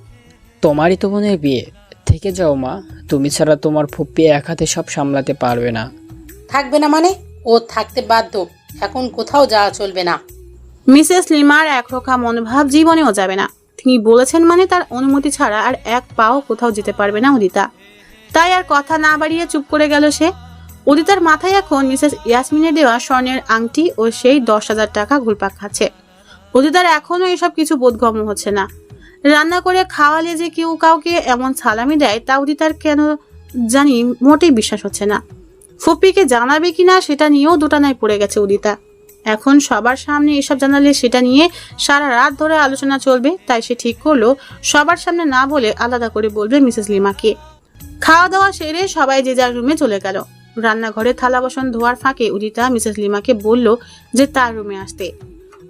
তোমারই তো বোনের বিয়ে, থেকে যাও মা, তুমি ছাড়া তোমার ফুপ্পি এক হাতে সব সামলাতে পারবে না। থাকবে না মানে? ও থাকতে বাধ্য, এখন কোথাও যাওয়া চলবে না। মিসেস লিমার একরোখা মনোভাব জীবনেও যাবে না। তিনি বলেছেন মানে তার অনুমতি ছাড়া আর এক পাও কোথাও যেতে পারবে না উদিতা। তাই আর কথা না বাড়িয়ে চুপ করে গেল সে। উদিতার মাথায় এখন মিসেস ইয়াসমিনের দেওয়া স্বর্ণের আংটি ও সেই 10,000 টাকা ঘুরপাক খাচ্ছে। উদিতার এখনো এসব কিছু বোধগম্য হচ্ছে না। রান্না করে খাওয়ালে যে কেউ কাউকে এমন সালামি দেয় তা উদিতার কেন জানি মোটেই বিশ্বাস হচ্ছে না। ফুপ্পিকে জানাবে কিনা সেটা নিয়েও দোটানায় পড়ে গেছে উদিতা। এখন সবার সামনে এসব জানালে সেটা নিয়ে সারা রাত ধরে আলোচনা চলবে, তাই সে ঠিক করলো সবার সামনে না বলে আলাদা করে বলবে মিসেস লিমাকে। খাওয়া দাওয়া সেরে সবাই যে যার রুমে চলে গেল। রান্নাঘরে থালা বাসন ধোয়ার ফাঁকে উদিতা মিসেস লিমাকে বলল যে তার রুমে আসতে।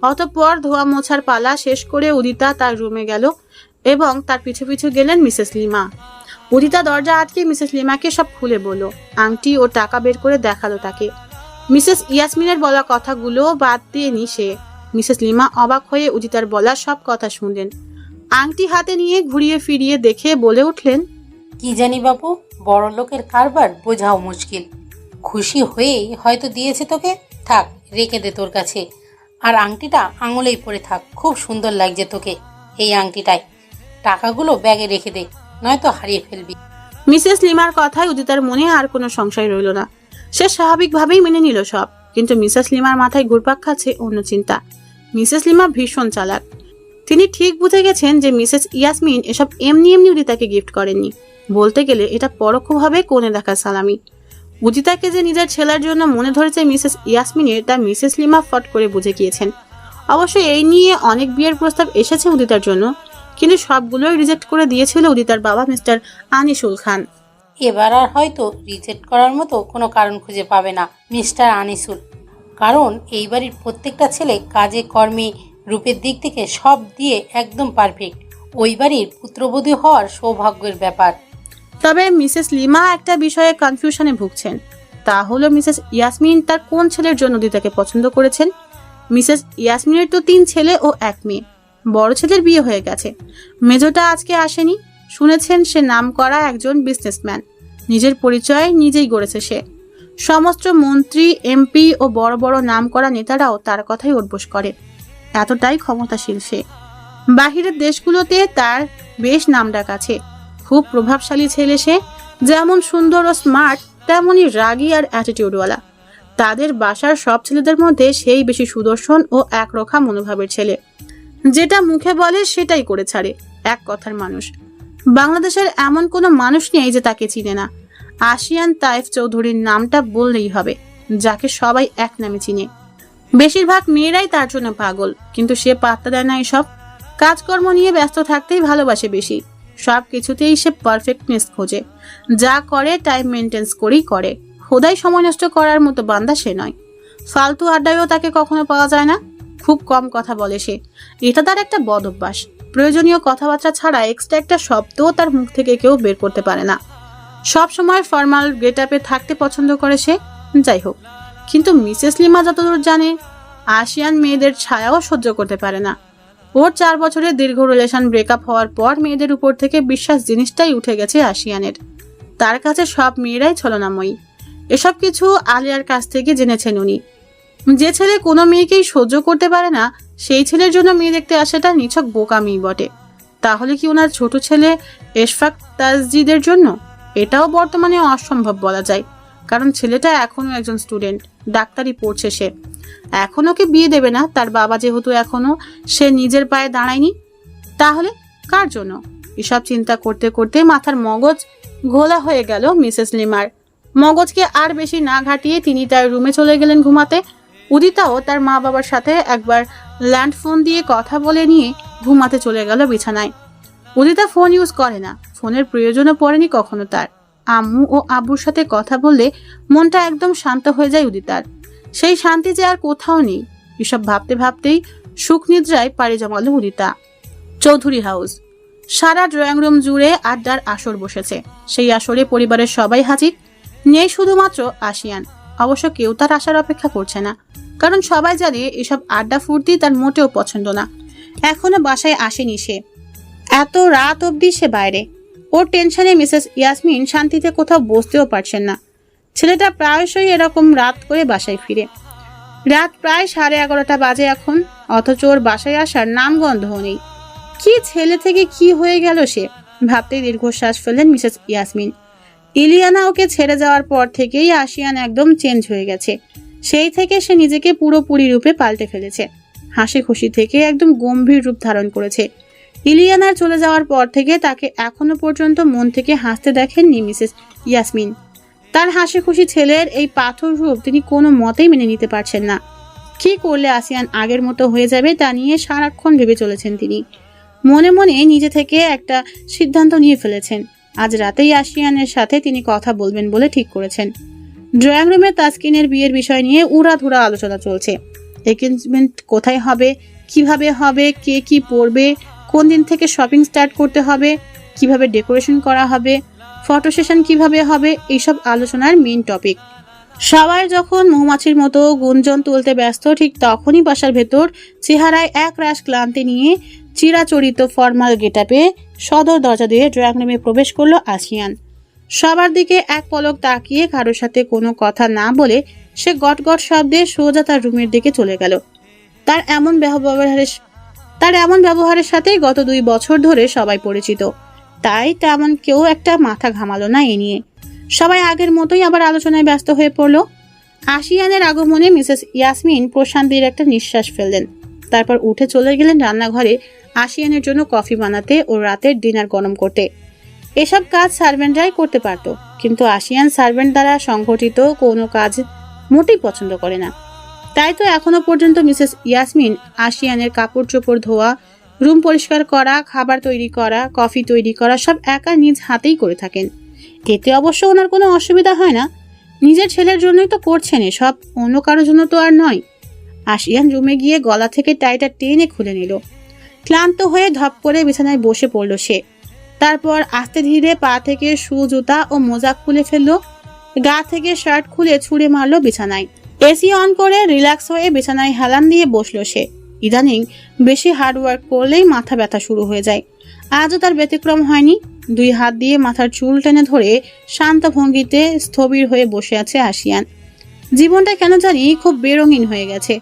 অতঃপর ধোয়া মোছার পালা শেষ করে উদিতা তার রুমে গেল এবং তার পিছু পিছু গেলেন মিসেস লিমা। উদিতা দরজা আটকে মিসেস লিমাকে সব খুলে বলল, আংটি ও টাকা বের করে দেখালো তাকে। মিসেস ইয়াসমিনের বলা কথাগুলো বাদ দিয়ে নি সে। মিসেস লিমা অবাক হয়ে উদিতার বলা সব কথা শুনলেন। আংটি হাতে নিয়ে ঘুরিয়ে ফিরিয়ে দেখে বলে উঠলেন, কি জানি বাবু, বড় লোকের কারবার বোঝাও মুশকিল। খুশি হয়েই হয়তো দিয়েছে তোকে, থাক রেখে দে তোর কাছে। আর আংটিটা আঙুলেই পরে থাক, খুব সুন্দর লাগছে তোকে এই আংটিটায়। টাকাগুলো ব্যাগে রেখে দে, নয়তো হারিয়ে ফেলবি। মিসেস লিমার কথায় উদিতার মনে আর কোনো সংশয় রইল না। সে স্বাভাবিকভাবেই মেনে নিল সব, কিন্তু মিসেস লিমার মাথায় ঘুরপাক খাচ্ছে অন্য চিন্তা। মিসেস লিমা ভীষণ চালাক। তিনি ঠিক বুঝে গেছেন যে মিসেস ইয়াসমিন এসব এমনি এমনি উদিতাকে গিফট করেননি। বলতে গেলে এটা পরোক্ষভাবে কোণে দেখা সালামি। উদিতাকে যে নিজের ছেলের জন্য মনে ধরেছে মিসেস ইয়াসমিনের, তা মিসেস লিমা ফট করে বুঝে গিয়েছেন। অবশ্য এই নিয়ে অনেক বিয়ের প্রস্তাব এসেছে উদিতার জন্য, কিন্তু সবগুলোই রিজেক্ট করে দিয়েছিল উদিতার বাবা মিস্টার আনিসুল খান। এবার আর হয়তো রিজেক্ট করার মতো কোনো কারণ খুঁজে পাবে না মিস্টার আনিসুল, কারণ এই বাড়ির প্রত্যেকটা ছেলে কাজে কর্মে রূপের দিক থেকে সব দিয়ে একদম পারফেক্ট। ওই বাড়ির পুত্রবধূ হওয়ার সৌভাগ্যের ব্যাপার। তবে মিসেস লিমা একটা বিষয়ে কনফিউশনে ভুগছেন, তা হলো মিসেস ইয়াসমিন তার কোন ছেলের জন্য উদিতাকে পছন্দ করেছেন। মিসেস ইয়াসমিনের তো 3 ছেলে ও 1 মেয়ে। বড় ছেলের বিয়ে হয়ে গেছে, মেজোটা আজকে আসেনি। শুনেছেন সে নামকরা একজন বিজনেসম্যান, নিজের পরিচয় নিজেই গড়েছে সে। সমস্ত মন্ত্রী, এমপি ও বড় বড় নামকরা নেতারাও তার কথাই উদ্বোস করে, এতটাই ক্ষমতাশীল সে। বাহিরের দেশগুলোতে তার বেশ নামডাক আছে। খুব প্রভাবশালী ছেলে সে। যেমন সুন্দর ও স্মার্ট, তেমনই রাগী আর অ্যাটিটিউডওয়ালা। তাদের বাসার সব ছেলেদের মধ্যে সেই বেশি সুদর্শন ও একরোখা মনোভাবের ছেলে। যেটা মুখে বলে সেটাই করে ছাড়ে, এক কথার মানুষ। বাংলাদেশের এমন কোনো মানুষ নেই যে তাকে চিনে না। আশিয়ান তাইফ চৌধুরীর নামটা বললেই হবে, যাকে সবাই এক নামে চিনে। বেশিরভাগ মেয়েরাই তার জন্য পাগল, কিন্তু সে পাত্তা দেয় না এসব। কাজকর্ম নিয়ে ব্যস্ত থাকতেই ভালোবাসে বেশি। সব কিছুতেই সে পারফেক্টনেস খোঁজে। যা করে টাইম মেনটেন্স করেই করে। খোদাই সময় নষ্ট করার মতো বান্দা সে নয়। ফালতু আড্ডায়ও তাকে কখনো পাওয়া যায় না। খুব কম কথা বলে সে, এটা তার একটা বদ অভ্যাস। প্রয়োজনীয় কথাবার্তা ছাড়া এক্সট্রা একটা শব্দও তার মুখ থেকে কেউ বের করতে পারে না। সব সময় ফর্মাল গেট আপে থাকতে পছন্দ করে সে। যাই হোক, কিন্তু মিসেস লিমা যতদূর জানে, আশিয়ান মেয়েদের ছায়াও সহ্য করতে পারে না। ওর 4 বছরের দীর্ঘ রিলেশন ব্রেকআপ হওয়ার পর মেয়েদের উপর থেকে বিশ্বাস জিনিসটাই উঠে গেছে আশিয়ানের। তার কাছে সব মেয়েরাই ছলনাময়ী। এসব কিছু আলিয়ার কাছ থেকে জেনেছেন উনি। যে ছেলে কোনো মেয়েকেই সহ্য করতে পারে না, সেই ছেলের জন্য মেয়ে দেখতে আসাটা নিছক বোকামি বটে। তাহলে কি ওনার ছোট ছেলে এশফাক তাজদিদের জন্য? এটাও বর্তমানে অসম্ভব বলা যায়, কারণ ছেলেটা এখনো একজন স্টুডেন্ট, ডাক্তারি পড়ছে সে। এখনো কি বিয়ে দেবে না তার বাবা, যেহেতু এখনো সে নিজের পায়ে দাঁড়ায়নি? তাহলে কার জন্য? এসব চিন্তা করতে করতে মাথার মগজ ঘোলা হয়ে গেল মিসেস লিমার। মগজকে আর বেশি না ঘাটিয়ে তিনি তার রুমে চলে গেলেন ঘুমাতে। উদিতাও তার মা বাবার সাথে একবার ল্যান্ড ফোন দিয়ে কথা বলে নিয়ে ঘুমাতে চলে গেল বিছানায়। উদিতা ফোন ইউজ করে না, ফোনের প্রয়োজনও পড়েনি কখনো তার। আম্মু ও আব্বুর সাথে কথা বললে মনটা একদম শান্ত হয়ে যায় উদিতার। সেই শান্তি যে আর কোথাও নেই। এসব ভাবতে ভাবতেই সুখ নিদ্রায় পাড়ি জমালো উদিতা। চৌধুরী হাউস। সারা ড্রয়িং রুম জুড়ে আড্ডার আসর বসেছে। সেই আসরে পরিবারের সবাই হাজির, নেই শুধুমাত্র আশিয়ান। অবশ্য কেউ তার আসার অপেক্ষা করছে না, কারণ সবাই জানে এসব আড্ডা ফুর্তি তার মোটেও পছন্দ না। এখনো বাসায় আসেনি সে, এত রাত অবধি সে বাইরে। ওর টেনশনে মিসেস ইয়াসমিন শান্তিতে কোথাও বসতেও পারছেন না। ছেলেটা প্রায়শই এরকম রাত করে বাসায় ফিরে। রাত প্রায় 11:30 বাজে এখন, অথচ ওর বাসায় আসার নামগন্ধও নেই। কি ছেলে থেকে কি হয়ে গেল সে? ভাবতেই দীর্ঘশ্বাস ফেললেন মিসেস ইয়াসমিন। ইলিয়ানা ওকে ছেড়ে যাওয়ার পর থেকেই আশিয়ান একদম চেঞ্জ হয়ে গেছে। সেই থেকে সে নিজেকে পুরোপুরি রূপে পাল্টে ফেলেছে। হাসি খুশি থেকে একদম গম্ভীর রূপ ধারণ করেছে। ইলিয়ানার চলে যাওয়ার পর থেকে তাকে এখনো পর্যন্ত মন থেকে হাসতে দেখেননি মিসেস ইয়াসমিন। তার হাসি খুশি ছেলের এই পাথর রূপ তিনি কোনো মতেই মেনে নিতে পারছেন না। কি করলে আসিয়ান আগের মতো হয়ে যাবে তা নিয়ে সারাক্ষণ ভেবে চলেছেন তিনি। মনে মনে নিজে থেকে একটা সিদ্ধান্ত নিয়ে ফেলেছেন। আজ রাতেই আসিয়ানের সাথে তিনি কথা বলবেন বলে ঠিক করেছেন। ড্রয়িং রুমে তাসকিনের বিয়ের বিষয় নিয়ে উড়াধুরা আলোচনা চলছে। এঙ্গেজমেন্ট কোথায় হবে, কিভাবে হবে, কে কি পরবে, কোন দিন থেকে শপিং স্টার্ট করতে হবে, কিভাবে ডেকোরেশন করা হবে, ফটো সেশন কিভাবে হবে, এইসব আলোচনার মেইন টপিক। সবাই যখন মৌমাছির মতো গুঞ্জন তুলতে ব্যস্ত, ঠিক তখনই বাসার ভেতর চেহারায় এক রাশ ক্লান্তি নিয়ে চিরাচরিত ফর্মাল গেটআপে সদর দরজা দিয়ে ড্রয়িং রুমে প্রবেশ করলো আসিয়ান। সবার দিকে এক পলক তাকিয়ে কারোর সাথে কোনো কথা না বলে সে গটগট শব্দে সোজা তার রুমের দিকে চলে গেল। তার এমন ব্যবহারের সাথে গত 2 বছর ধরে সবাই পরিচিত, তাই তেমন কেউ একটা মাথা ঘামালো না এ নিয়ে। সবাই আগের মতোই আবার আলোচনায় ব্যস্ত হয়ে পড়ল। আশিয়ানের আগমনে মিসেস ইয়াসমিন প্রশান্তির একটা নিঃশ্বাস ফেললেন। তারপর উঠে চলে গেলেন রান্নাঘরে আশিয়ানের জন্য কফি বানাতে ও রাতের ডিনার গরম করতে। এসব কাজ সার্ভেন্টরাই করতে পারত, কিন্তু আশিয়ান সার্ভেন্ট দ্বারা সংগঠিত কোনো কাজ মোটেই পছন্দ করে না। তাই তো এখনো পর্যন্ত মিসেস ইয়াসমিন আশিয়ানের কাপড় চোপড় ধোয়া, রুম পরিষ্কার করা, খাবার তৈরি করা, কফি তৈরি করা সব একা নিজ হাতেই করে থাকেন। এতে অবশ্য ওনার কোনো অসুবিধা হয় না। নিজের ছেলের জন্যই তো করছেন এসব, অন্য কারোর জন্য তো আর নয়। আশিয়ান রুমে গিয়ে গলা থেকে টাইটা টেনে খুলে নিল। ক্লান্ত হয়ে ধপ করে বিছানায় বসে পড়ল সে। তারপর আস্তে ধীরে পা থেকে শু, জুতা ও মোজা খুলে ফেললো। গা থেকে শার্ট খুলে ছুঁড়ে মারলো বিছানায়। এসি অন করে রিল্যাক্স হয়ে বিছানায় হেলান দিয়ে বসলো সে। ইদানিং বেশি হার্ডওয়ার্ক করলেই মাথা ব্যথা শুরু হয়ে যায়। আজও তার ব্যতিক্রম হয়নি। 2 হাত দিয়ে মাথার চুল টেনে ধরে শান্ত ভঙ্গিতে স্থবির হয়ে বসে আছে আশিয়ান। জীবনটা কেন জানি খুব বেরঙিন হয়ে গেছে।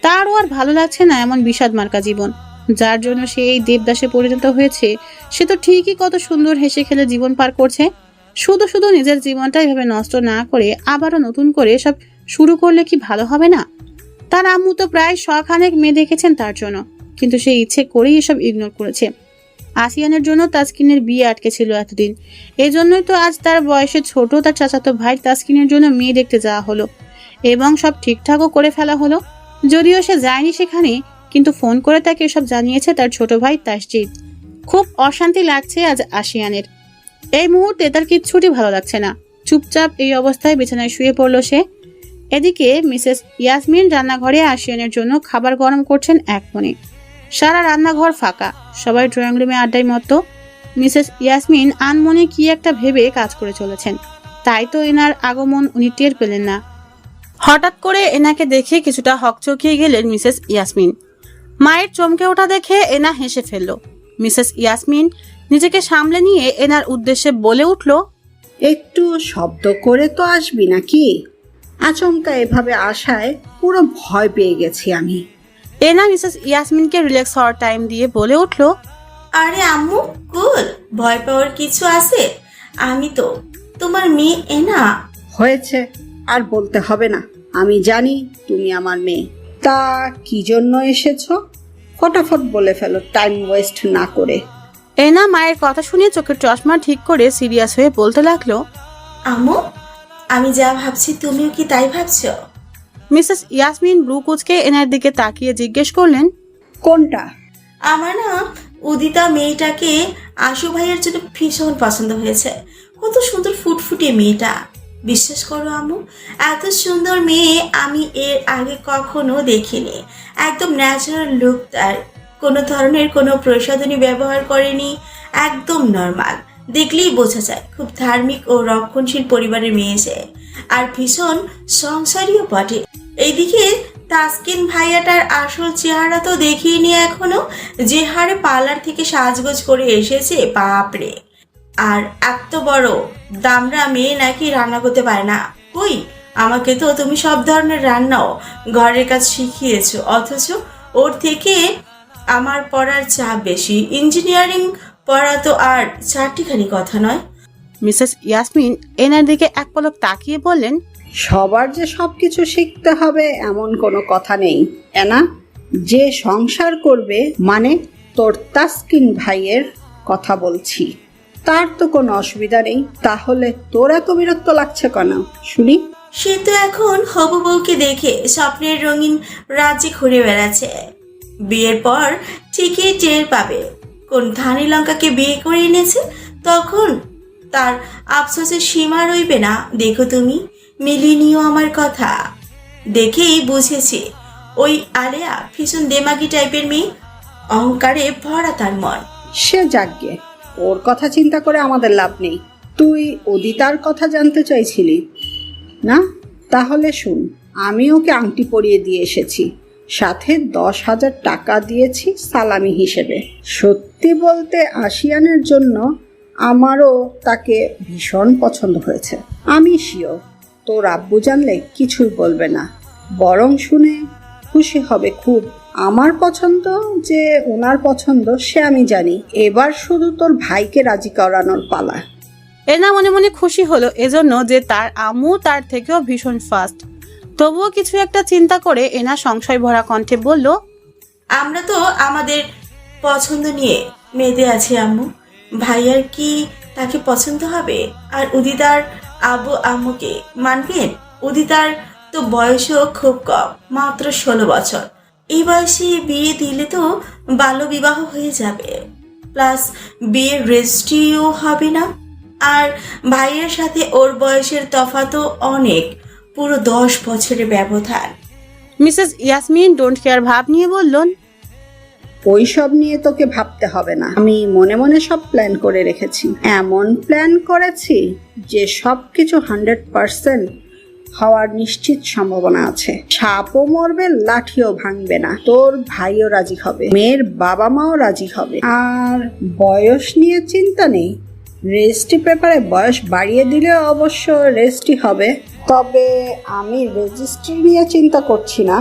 তারও আর ভালো লাগছে না এমন বিষাদ মার্কা জীবন। যার জন্য সে এই দেবদাসে পরিণত হয়েছে, সে তো ঠিকই কত সুন্দর হেসে খেলে জীবন পার করছে। শুধু শুধু নিজের জীবনটা এভাবে নষ্ট না করে আবারও নতুন করে সব শুরু করলে কি ভালো হবে না? তার আম্মু তো প্রায় 100 খানেক মেয়ে দেখেছেন তার জন্য, কিন্তু সে ইচ্ছে করেই এসব ইগনোর করেছে। আসিয়ানের জন্য তাসকিনের বিয়ে আটকে ছিল এতদিন। এই জন্যই তো আজ তার বয়সে ছোট তার চাচাতো ভাই তাসকিনের জন্য মেয়ে দেখতে যাওয়া হলো এবং সব ঠিকঠাকও করে ফেলা হলো। যদিও সে যায়নি সেখানে, কিন্তু ফোন করে তাকে এসব জানিয়েছে তার ছোট ভাই তাসজিদ। খুব অশান্তি লাগছে আজ আশিয়ানের। এই মুহূর্তে তার কিচ্ছুটি ভালো লাগছে না। চুপচাপ এই অবস্থায় বিছানায় শুয়ে পড়ল সে। এদিকে মিসেস ইয়াসমিন রান্নাঘরে আশিয়ানের জন্য খাবার গরম করছেন এক মনে। সারা রান্নাঘর ফাঁকা, সবাই ড্রয়িং রুমে আড্ডায় মত্ত। মিসেস ইয়াসমিন আনমনে কি একটা ভেবে কাজ করে চলেছেন, তাই তো এনার আগমন উনি টের পেলেন না। হঠাৎ করে এনাকে দেখে কিছুটা হকচকিয়ে গেলেন মিসেস ইয়াসমিন। মায়ের চমকে ওঠা দেখে এনা হেসে ফেলল। মিসেস ইয়াসমিন নিজেকে সামলে নিয়ে এনার উদ্দেশ্যে বলে উঠল, একটু শব্দ করে তো আসবি নাকি? আচমকা এভাবে আসায় পুরো ভয় পেয়ে গেছি আমি। এনা মিসেস ইয়াসমিনকে রিল্যাক্স হওয়ার টাইম দিয়ে বলে উঠল, আরে আম্মু কুল, ভয় পাওয়ার কিছু আছে? আমি তো তোমার মেয়ে এনা। হয়েছে, আর বলতে হবে না, আমি জানি তুমি আমার মেয়ে। তা কি জন্য এসেছো? ফটাফট বলে ফেলো, টাইম ওয়েস্ট না করে। এনা মায়ের কথা শুনে চোখের চশমা ঠিক করে সিরিয়াস হয়ে বলতে লাগলো, আম্মু, আমি যা ভাবছি তুমিও কি তাই ভাবছো? মিসেস ইয়াসমিন ব্রু কুচকে এনার দিকে তাকিয়ে জিজ্ঞেস করলেন, কোনটা? আমার না উদিতা মেয়েটাকে আশু ভাইয়ের জন্য ভীষণ পছন্দ হয়েছে। কত সুন্দর ফুটফুটে মেয়েটা, বিশ্বাস করো আম্মু, এত সুন্দর মেয়ে আমি এর আগে কখনো দেখিনি। একদম ন্যাচারাল লুক তার, কোনো ধরনের কোনো প্রসাধনী ব্যবহার করেনি, একদম নর্মাল। দেখলেই বোঝা যায় খুব ধার্মিক ও রক্ষণশীল পরিবারের মেয়ে সে, আর ভীষণ সংসারীও বটে। এইদিকে তাসকিন ভাইয়াটার আসল চেহারা তো দেখিনি এখনো, যে হারে পার্লার থেকে সাজগোজ করে এসেছে, বাপরে। আর এত বড় দামরা মেয়ে নাকি রান্না করতে পারে না। কই, আমাকে তো তুমি সব ধরনের রান্নাও ঘরের কাজ শিখিয়েছো, অথচ ওর থেকে আমার পড়ার চাপ বেশি। ইঞ্জিনিয়ারিং পড়া তো আর চারটিখানি কথা নয়। মিসেস ইয়াসমিন এনার দিকে এক পলক তাকিয়ে বললেন, সবার যে সবকিছু শিখতে হবে এমন কোনো কথা নেই এনা। যে সংসার করবে, মানে তোর তাসকিন ভাইয়ের কথা বলছি, তার তো কোনো অসুবিধা নেই। তাহলে তোর এত বিরক্ত লাগছে কেন শুনি? সে তো এখন হবু বউকে দেখে স্বপ্নের রঙিন রাজ্যে ঘুরে বেড়াচ্ছে। বিয়ের পর ঠিকই টের পাবে কোন ধানি লঙ্কাকে বিয়ে করে এনেছে, তখন তার আফসোসের সীমা রইবে না। দেখো তুমি মিলিয়ে নিও আমার কথা। দেখেই বুঝেছি ওই আলেয়া ভীষণ দেমাগি টাইপের মেয়ে, অহংকারে ভরা তার মন। সে যাগ্যে, ওর কথা চিন্তা করে আমাদের লাভ নেই। তুই উদিতার কথা জানতে চাইছিলি না? তাহলে শুন, আমি ওকে আংটি পরিয়ে দিয়ে এসেছি, সাথে 10,000 টাকা দিয়েছি সালামি হিসেবে। সত্যি বলতে আশিয়ানের জন্য আমারও তাকে ভীষণ পছন্দ হয়েছে। আমি শিওর তোর আব্বু জানলে কিছুই বলবে না, বরং শুনে খুশি হবে খুব। আমার পছন্দ যে ওনার পছন্দ সে আমি জানি, এবার শুধু তোর ভাইকে রাজি করানোর পালা। এনা মনে মনে খুশি হলো এজন্য যে তার আম্মু তার থেকেও ভীষণ ফাস্ট। তবুও কিছু একটা চিন্তা করে এনা সংশয় ভরা কণ্ঠে বলল, আমরা তো আমাদের পছন্দ নিয়ে মেতে আছি আম্মু। ভাইয়ার কি তাকে পছন্দ হবে? আর উদিতার আব্বু আম্মুকে মানবেন? উদিতার তো বয়সও খুব কম, মাত্র 16 বছর। এই বয়সে বিয়ে দিলে তো বাল্যবিবাহ হয়ে যাবে, প্লাস বিয়ের রেজিস্ট্রিও হবে না। আর ভাইয়ের সাথে ওর বয়সের তফাতও অনেক, পুরো 10 বছরের ব্যবধান। মিসেস ইয়াসমিন ডোন্ট কেয়ার ভাব নিয়ে বললেন, ওই সব নিয়ে তোকে ভাবতে হবে না, আমি মনে মনে সব প্ল্যান করে রেখেছি। এমন প্ল্যান করেছি যে সবকিছু 100% হওয়ার নিশ্চিত সম্ভাবনা আছে। সাপও মরবে, লাঠিও ভাঙবে না। তোর ভাইও রাজি হবে, মেয়ের বাবা মাও রাজি হবে। আর বয়স নিয়ে চিন্তা নেই, রেজিস্ট্রি পেপারে বয়স বাড়িয়ে দিলে অবশ্য রেজিস্ট্রি হবে। তবে আমি রেজিস্ট্রি নিয়ে চিন্তা করছি না,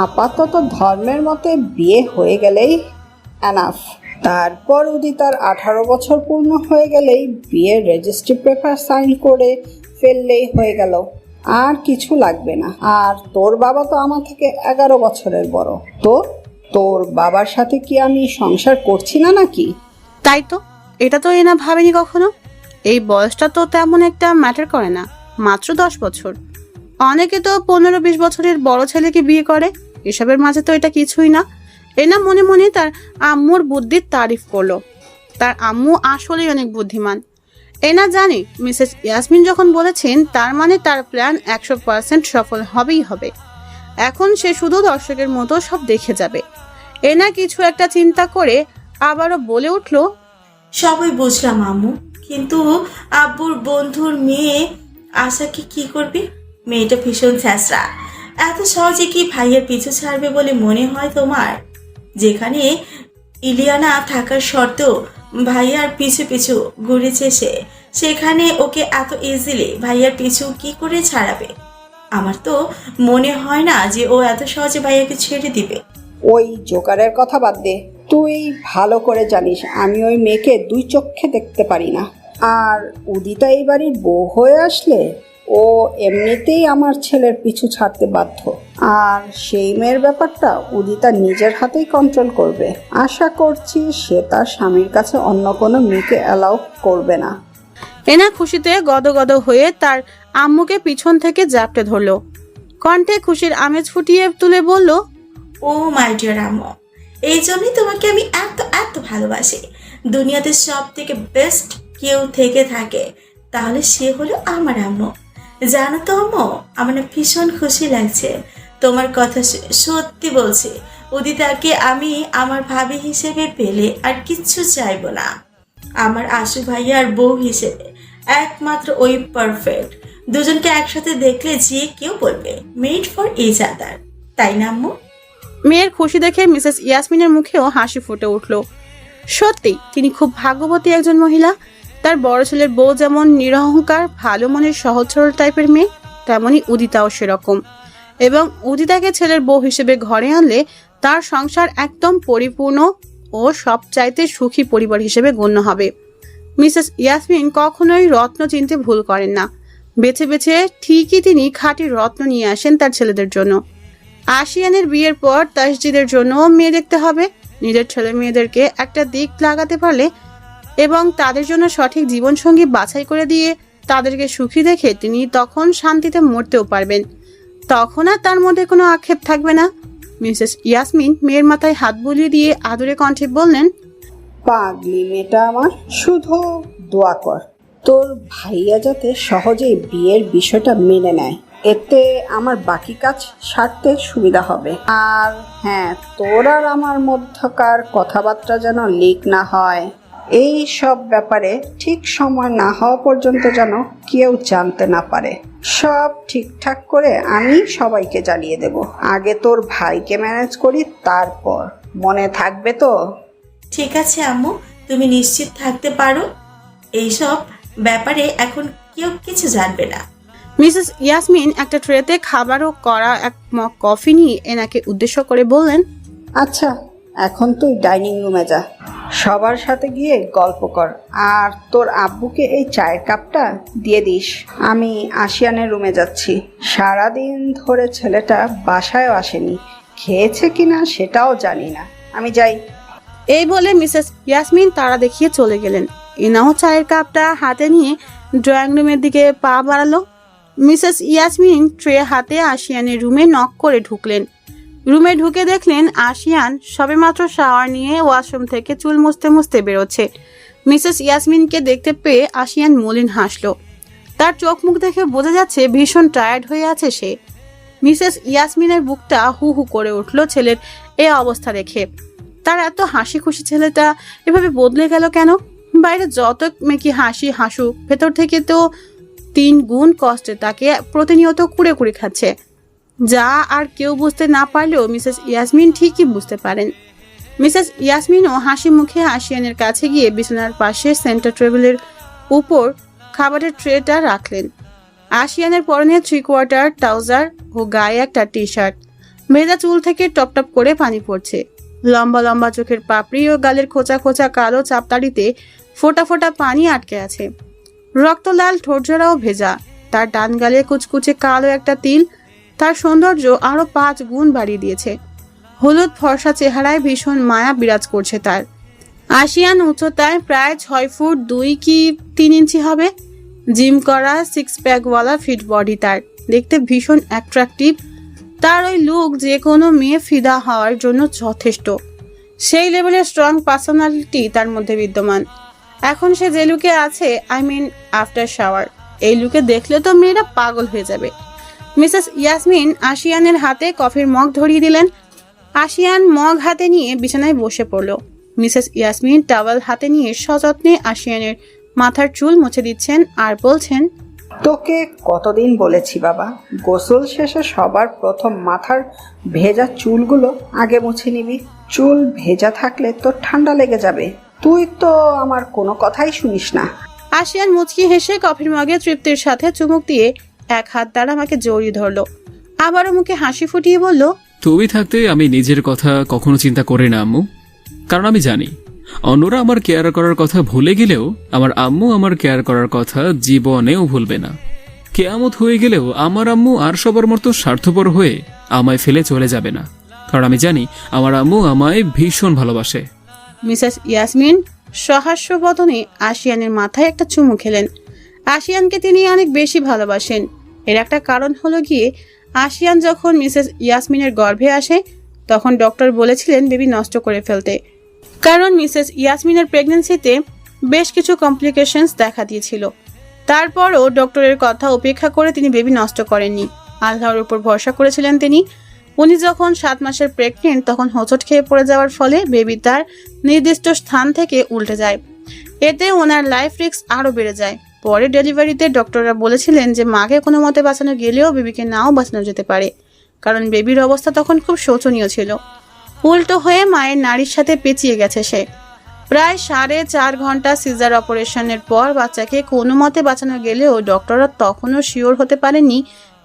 আপাতত ধর্মের মতে বিয়ে হয়ে গেলেই এনাফ। তারপর উদিতার 18 বছর পূর্ণ হয়ে গেলেই বিয়ের রেজিস্ট্রি পেপার সাইন করে ফেললেই হয়ে গেল, আর কিছু লাগবে না। আর তোর বাবা তো আমার থেকে 11 বছরের বড়। তোর বাবার সাথে কি আমি সংসার করছি না নাকি? তাই তো, এটা তো এনা ভাবেনি কখনো। এই বয়সটা তো তেমন একটা ম্যাটার করে না, মাত্র 10 বছর। অনেকে তো 15-20 বছরের বড় ছেলেকে বিয়ে করে, এসবের মাঝে তো এটা কিছুই না। এনা মনে মনে তার আম্মুর বুদ্ধির তারিফ করলো। তার আম্মু আসলেই অনেক বুদ্ধিমান। এনা জানে মিসেস ইয়াসমিন যখন বলেছেন তার মানে তার প্ল্যান 100% সফল হবেই হবে। এখন সে শুধু দর্শকের মতো সব দেখে যাবে। এনা কিছু একটা চিন্তা করে আবারও বলে উঠল, সবাই বুঝলাম আম্মু, কিন্তু আব্বুর বন্ধুর মেয়ে আশাকে কি করবে? মেয়েটা ভীষণ ছ্যাঁচড়া, এত সহজে কি ভাইয়ের পিছু ছাড়বে বলে মনে হয় তোমার? যেখানে ইলিয়ানা থাকার শর্তেও ভাইয়ার পিছু পিছু ঘুরেছে সে, সেখানে ওকে এত ইজিলি ভাইয়ার পিছু কি করে ছাড়াবে? আমার তো মনে হয় না যে ও এত সহজে ভাইয়াকে ছেড়ে দিবে। ওই জোকারের কথা বাদ দে। তুই ভালো করে জানিস আমি ওই মেয়েকে দুই চোখে দেখতে পারি না। আর উদিতা এই বাড়ির বউ হয়ে আসলে ও এমনিতেই আমার ছেলের পিছু ছাড়তে বাধ্য। আর সেই মেয়ের ব্যাপারটা উদিতা নিজের হাতেই কন্ট্রোল করবে। আশা করছি সে তার স্বামীর কাছে অন্য কোনো মেয়েকে অ্যালাউ করবে না। এনা খুশিতে গদগদ হয়ে তার আম্মুকে পিছন থেকে জাপটে ধরলো। কণ্ঠে খুশির আমেজ ফুটিয়ে তুলে বলল, ও মাই ডিয়ার আম্মু, এই জন্যই তোমাকে আমি এত এত ভালোবাসি। দুনিয়াতে সব থেকে বেস্ট কেউ থেকে থাকে তাহলে সে হলো আমার আম্মু। জানো তো আম্মু, আমার না ভীষণ খুশি লাগছে তোমার কথা সত্যি বলছি। উদিতাকে আমি আমার ভাবি হিসেবে পেলে আর কিচ্ছু চাইবো না। আমার আশু ভাইয়ার বউ হিসেবে একমাত্র ওই পারফেক্ট। দুজনকে একসাথে দেখলে যে কেউ বলবে মেড ফর ইচ আদার, তাই না আম্মু? মেয়ের খুশি দেখে মিসেস ইয়াসমিনের মুখেও হাসি ফুটে উঠল। সত্যি তিনি খুব ভাগ্যবতী একজন মহিলা। তার বড় ছেলের বউ যেমন নিরহংকার, ভালো মনের, সহজ সরল টাইপের মেয়ে, তেমনি উদিতাও সেরকম। এবং উদিতাকে ছেলের বউ হিসেবে ঘরে আনলে তার সংসার একদম পরিপূর্ণ ও সবচাইতে সুখী পরিবার হিসেবে গণ্য হবে। মিসেস ইয়াসমিন কখনোই রত্ন চিনতে ভুল করেন না। বেছে বেছে ঠিকই তিনি খাঁটি রত্ন নিয়ে আসেন তার ছেলেদের জন্য। আশিয়ানের বিয়ের পর তাসজিদের জন্য মেয়ে দেখতে হবে। নিজের ছেলে মেয়েদেরকে একটা দিক লাগাতে পারলে এবং তাদের জন্য সঠিক জীবনসঙ্গী বাছাই করে দিয়ে তাদেরকে সুখী দেখে তিনি তখন শান্তিতে মরতেও পারবেন। তখন আর তার মধ্যে কোনো আক্ষেপ থাকবে না। মিসেস ইয়াসমিন মেয়ের মাথায় হাত বুলিয়ে দিয়ে আদুরে কণ্ঠে বললেন, পাগলি মেয়েটা আমার, শুধু দোয়া কর তোর ভাইয়া যাতে সহজেই বিয়ের বিষয়টা মেনে নেয়। এতে আমার বাকি কাজ সারতে সুবিধা হবে। আর হ্যাঁ, তোর আর আমার মধ্যকার কথাবার্তা যেন লিক না হয়। এই সব ব্যাপারে ঠিক সময় না হওয়া পর্যন্ত যেন কেউ জানতে না পারে। সব ঠিকঠাক করে আমি সবাইকে জানিয়ে দেব। আগে তোর ভাইকে ম্যানেজ করি, তারপর। মনে থাকবে তো? ঠিক আছে আম্মু, তুমি নিশ্চিত থাকতে পারো এইসব ব্যাপারে এখন কেউ কিছু জানবে না। মিসেস ইয়াসমিন একটা ট্রেতে খাবার ও করা এক মগ কফি নিয়ে এনাকে উদ্দেশ্য করে বললেন, আচ্ছা এখন তুই ডাইনিং রুমে যা, সবার সাথে গিয়ে গল্প কর। আর তোর আব্বুকে এই চায়ের কাপটা দিয়ে দিস। আমি আশিয়ানের রুমে যাচ্ছি। সারাদিন ধরে ছেলেটা বাসায়ও আসেনি, খেয়েছে কিনা সেটাও জানি না। আমি যাই। এই বলে মিসেস ইয়াসমিন তারা দেখিয়ে চলে গেলেন। এনাও চায়ের কাপটা হাতে নিয়ে ড্রয়িং রুমের দিকে পা বাড়ালো। মিসেস ইয়াসমিন ট্রে হাতে আশিয়ানের রুমে নক করে ঢুকলেন। রুমে ঢুকে দেখলেন আশিয়ান সবেমাত্র শাওয়ার নিয়ে ওয়াশরুম থেকে চুল মুছতে মুছতে বেরোচ্ছে। মিসেস ইয়াসমিনকে দেখতে পেয়ে আশিয়ান মলিন হাসলো। তার চোখ মুখ দেখে বোঝা যাচ্ছে ভীষণ টায়ার্ড হয়ে আছে সে। মিসেস ইয়াসমিনের বুকটা হু হু করে উঠল ছেলের এই অবস্থা দেখে। তার এত হাসি খুশি ছেলেটা এভাবে বদলে গেল কেন? বাইরে যত মেকি হাসি হাসুক, ভেতর থেকে তো 3 গুণ কষ্টে তাকে প্রতিনিয়ত কুড়ে কুড়ে খাচ্ছে। যা আর কেউ বুঝতে না পারলেও মিসেস ইয়াসমিন ঠিকই বুঝতে পারেন। মিসেস ইয়াসমিনও হাসি মুখে আশিয়ানের কাছে গিয়ে বিছানার পাশে সেন্টার টেবিলের উপর খাবারের ট্রেটা রাখলেন। আশিয়ানের পরনে 3/4 ট্রাউজার ও গায়ে একটা টি শার্ট। ভেজা চুল থেকে টপ টপ করে পানি পড়ছে। লম্বা লম্বা চোখের পাপড়ি ও গালের খোঁচা খোঁচা কালো চাপতাড়িতে ফোঁটা ফোঁটা পানি আটকে আছে। রক্তলাল ঠোঁটজোড়াও ভেজা। তার ডান গালে কুচকুচে কালো একটা তিল তার সৌন্দর্য আরো 5 গুণ বাড়িয়ে দিয়েছে। হলুদ ফর্সা চেহারায় ভীষণ মায়া বিরাজ করছে তার। আশিয়ান উচ্চতায় প্রায় 6 ফুট 2 কি 3 ইঞ্চি হবে। জিম করা 6 প্যাকওয়ালা ফিট বডি তার। দেখতে ভীষণ অ্যাট্রাকটিভ। তার ওই লুক যে কোনো মেয়ে ফিদা হওয়ার জন্য যথেষ্ট। সেই লেভেলের স্ট্রং পার্সোনালিটি তার মধ্যে বিদ্যমান। এখন সে যে লুকে আছে, আফটার শাওয়ার, এই লুকে দেখলে তো মেয়েরা পাগল হয়ে যাবে। মিসেস ইয়াসমিন আশিয়ানের হাতে কফির মগ ধরিয়ে দিলেন। আশিয়ান মগ হাতে নিয়ে বিছানায় বসে পড়ল। মিসেস ইয়াসমিন টাওয়েল হাতে নিয়ে সযত্নে আশিয়ানের মাথার চুল মুছে দিচ্ছেন আর বলছেন, তোকে কতদিন বলেছি বাবা, গোসল শেষে সবার প্রথম মাথার ভেজা চুলগুলো আগে মুছে নিবি। চুল ভেজা থাকলে তোর ঠান্ডা লেগে যাবে। তুই তো আমার কোনো কথাই শুনিস না। আশিয়ান মুচকি হেসে কফির মগে তৃপ্তির সাথে চুমুক দিয়ে এক হাত দ্বারা আমাকে জড়িয়ে ধরলো, আবারও মুখে হাসি ফুটিয়ে বলল, তুমি থাকতে আমি নিজের কথা কখনো চিন্তা করি না আম্মু, কারণ আমি জানি অন্যরা আমার কেয়ার করার কথা ভুলে গেলেও আমার আম্মু আমার কেয়ার করার কথা জীবনেও ভুলবে না। কেয়ামত হয়ে গেলেও আমার আম্মু আর সবার মতো স্বার্থপর হয়ে আমায় ফেলে চলে যাবে না, কারণ আমি জানি আমার আম্মু আমায় ভীষণ ভালোবাসে। মিসেস ইয়াসমিন সহাস্য বদনে আশিয়ানের মাথায় একটা চুমু খেলেন। আশিয়ানকে তিনি অনেক বেশি ভালোবাসেন। এর একটা কারণ হলো গিয়ে আশিয়ান যখন মিসেস ইয়াসমিনের গর্ভে আসে তখন ডক্টর বলেছিলেন বেবি নষ্ট করে ফেলতে, কারণ মিসেস ইয়াসমিনের প্রেগন্যান্সিতে বেশ কিছু কমপ্লিকেশনস দেখা দিয়েছিল। তারপরও ডক্টরের কথা উপেক্ষা করে তিনি বেবি নষ্ট করেননি। আল্লাহর উপর ভরসা করেছিলেন তিনি। উনি যখন 7 মাসের প্রেগনেন্ট তখন হোঁচট খেয়ে পড়ে যাওয়ার ফলে বেবি তার নির্দিষ্ট স্থান থেকে উল্টে যায়। এতে ওনার লাইফ রিস্ক আরও বেড়ে যায়। পরে ডেলিভারিতে ডক্টররা বলেছিলেন যে মাকে কোনো মতে বাঁচানো গেলেও বেবিকে নাও বাঁচানো যেতে পারে, কারণ বেবির অবস্থা তখন খুব শোচনীয় ছিল। উল্টো হয়ে মায়ের নাড়ির সাথে পেঁচিয়ে গেছে সে। প্রায় 4.5 ঘন্টা সিজার অপারেশনের পর বাচ্চাকে কোনো মতে বাঁচানো গেলেও ডক্টররা তখনও শিওর হতে পারেননি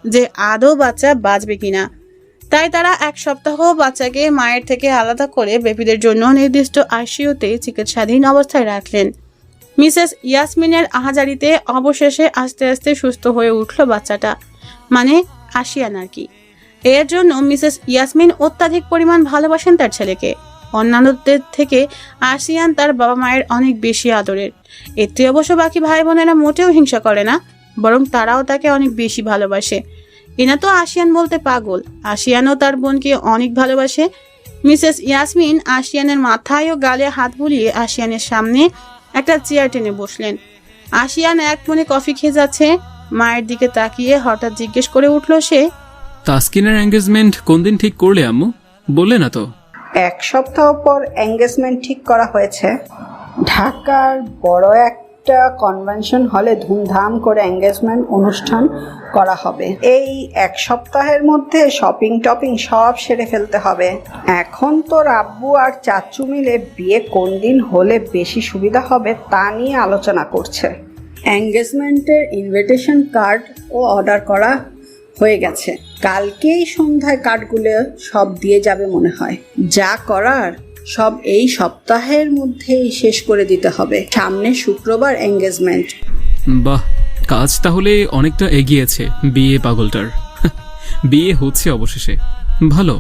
যে আদৌ বাচ্চা বাঁচবে কিনা। তাই তারা 1 সপ্তাহ বাচ্চাকে মায়ের থেকে আলাদা করে বেবিদের জন্য নির্দিষ্ট আইসিইউতে চিকিৎসাধীন অবস্থায় রাখলেন। মিসেস ইয়াসমিনের আহাজারিতে অবশেষে আস্তে আস্তে সুস্থ হয়ে উঠল বাচ্চাটা, মানে আশিয়ান আর কি। এর জন্য মিসেস ইয়াসমিন অত্যাধিক পরিমাণ ভালোবাসেন তার ছেলেকে। অন্যান্যদের থেকে আশিয়ান তার বাবা মায়ের অনেক বেশি আদরের। এতে অবশ্য বাকি ভাই বোনেরা মোটেও হিংসা করে না, বরং তারাও তাকে অনেক বেশি ভালোবাসে। এনা তো আশিয়ান বলতে পাগল। আশিয়ানও তার বোনকে অনেক ভালোবাসে। মিসেস ইয়াসমিন আশিয়ানের মাথায় ও গালে হাত বুলিয়ে আশিয়ানের সামনে একটা চেয়ার টেনে বসলেন। আশিয়ান এক মনে কফি খেয়ে যাচ্ছে। মায়ের দিকে তাকিয়ে হঠাৎ জিজ্ঞেস করে উঠল সে, তাসকিনের এঙ্গেজমেন্ট কোন দিন ঠিক করলে আম্মু? বললে না তো? 1 সপ্তাহ পর এঙ্গেজমেন্ট ঠিক করা হয়েছে। ঢাকার বড় একটা কনভেনশন হলে ধুমধাম করে এঙ্গেজমেন্ট অনুষ্ঠান করা হবে। এই 1 সপ্তাহের মধ্যে শপিং টপিং সব সেরে ফেলতে হবে। এখন তোর আব্বু আর চাচু মিলে বিয়ে কোন দিন হলে বেশি সুবিধা হবে তা নিয়ে আলোচনা করছে। এঙ্গেজমেন্টের ইনভিটেশন কার্ড ও অর্ডার করা হয়ে গেছে। কালকেই সন্ধ্যায় কার্ডগুলো সব দিয়ে যাবে মনে হয়। যা করার সব এই সপ্তাহের মধ্যেই শেষ করে দিতে হবে। সামনে শুক্রবার এঙ্গেজমেন্ট। বাহ, কাজ তাহলে অনেকটা এগিয়েছে বিয়ে পাগলটার। বিয়ে হচ্ছে অবশেষে, ভালো।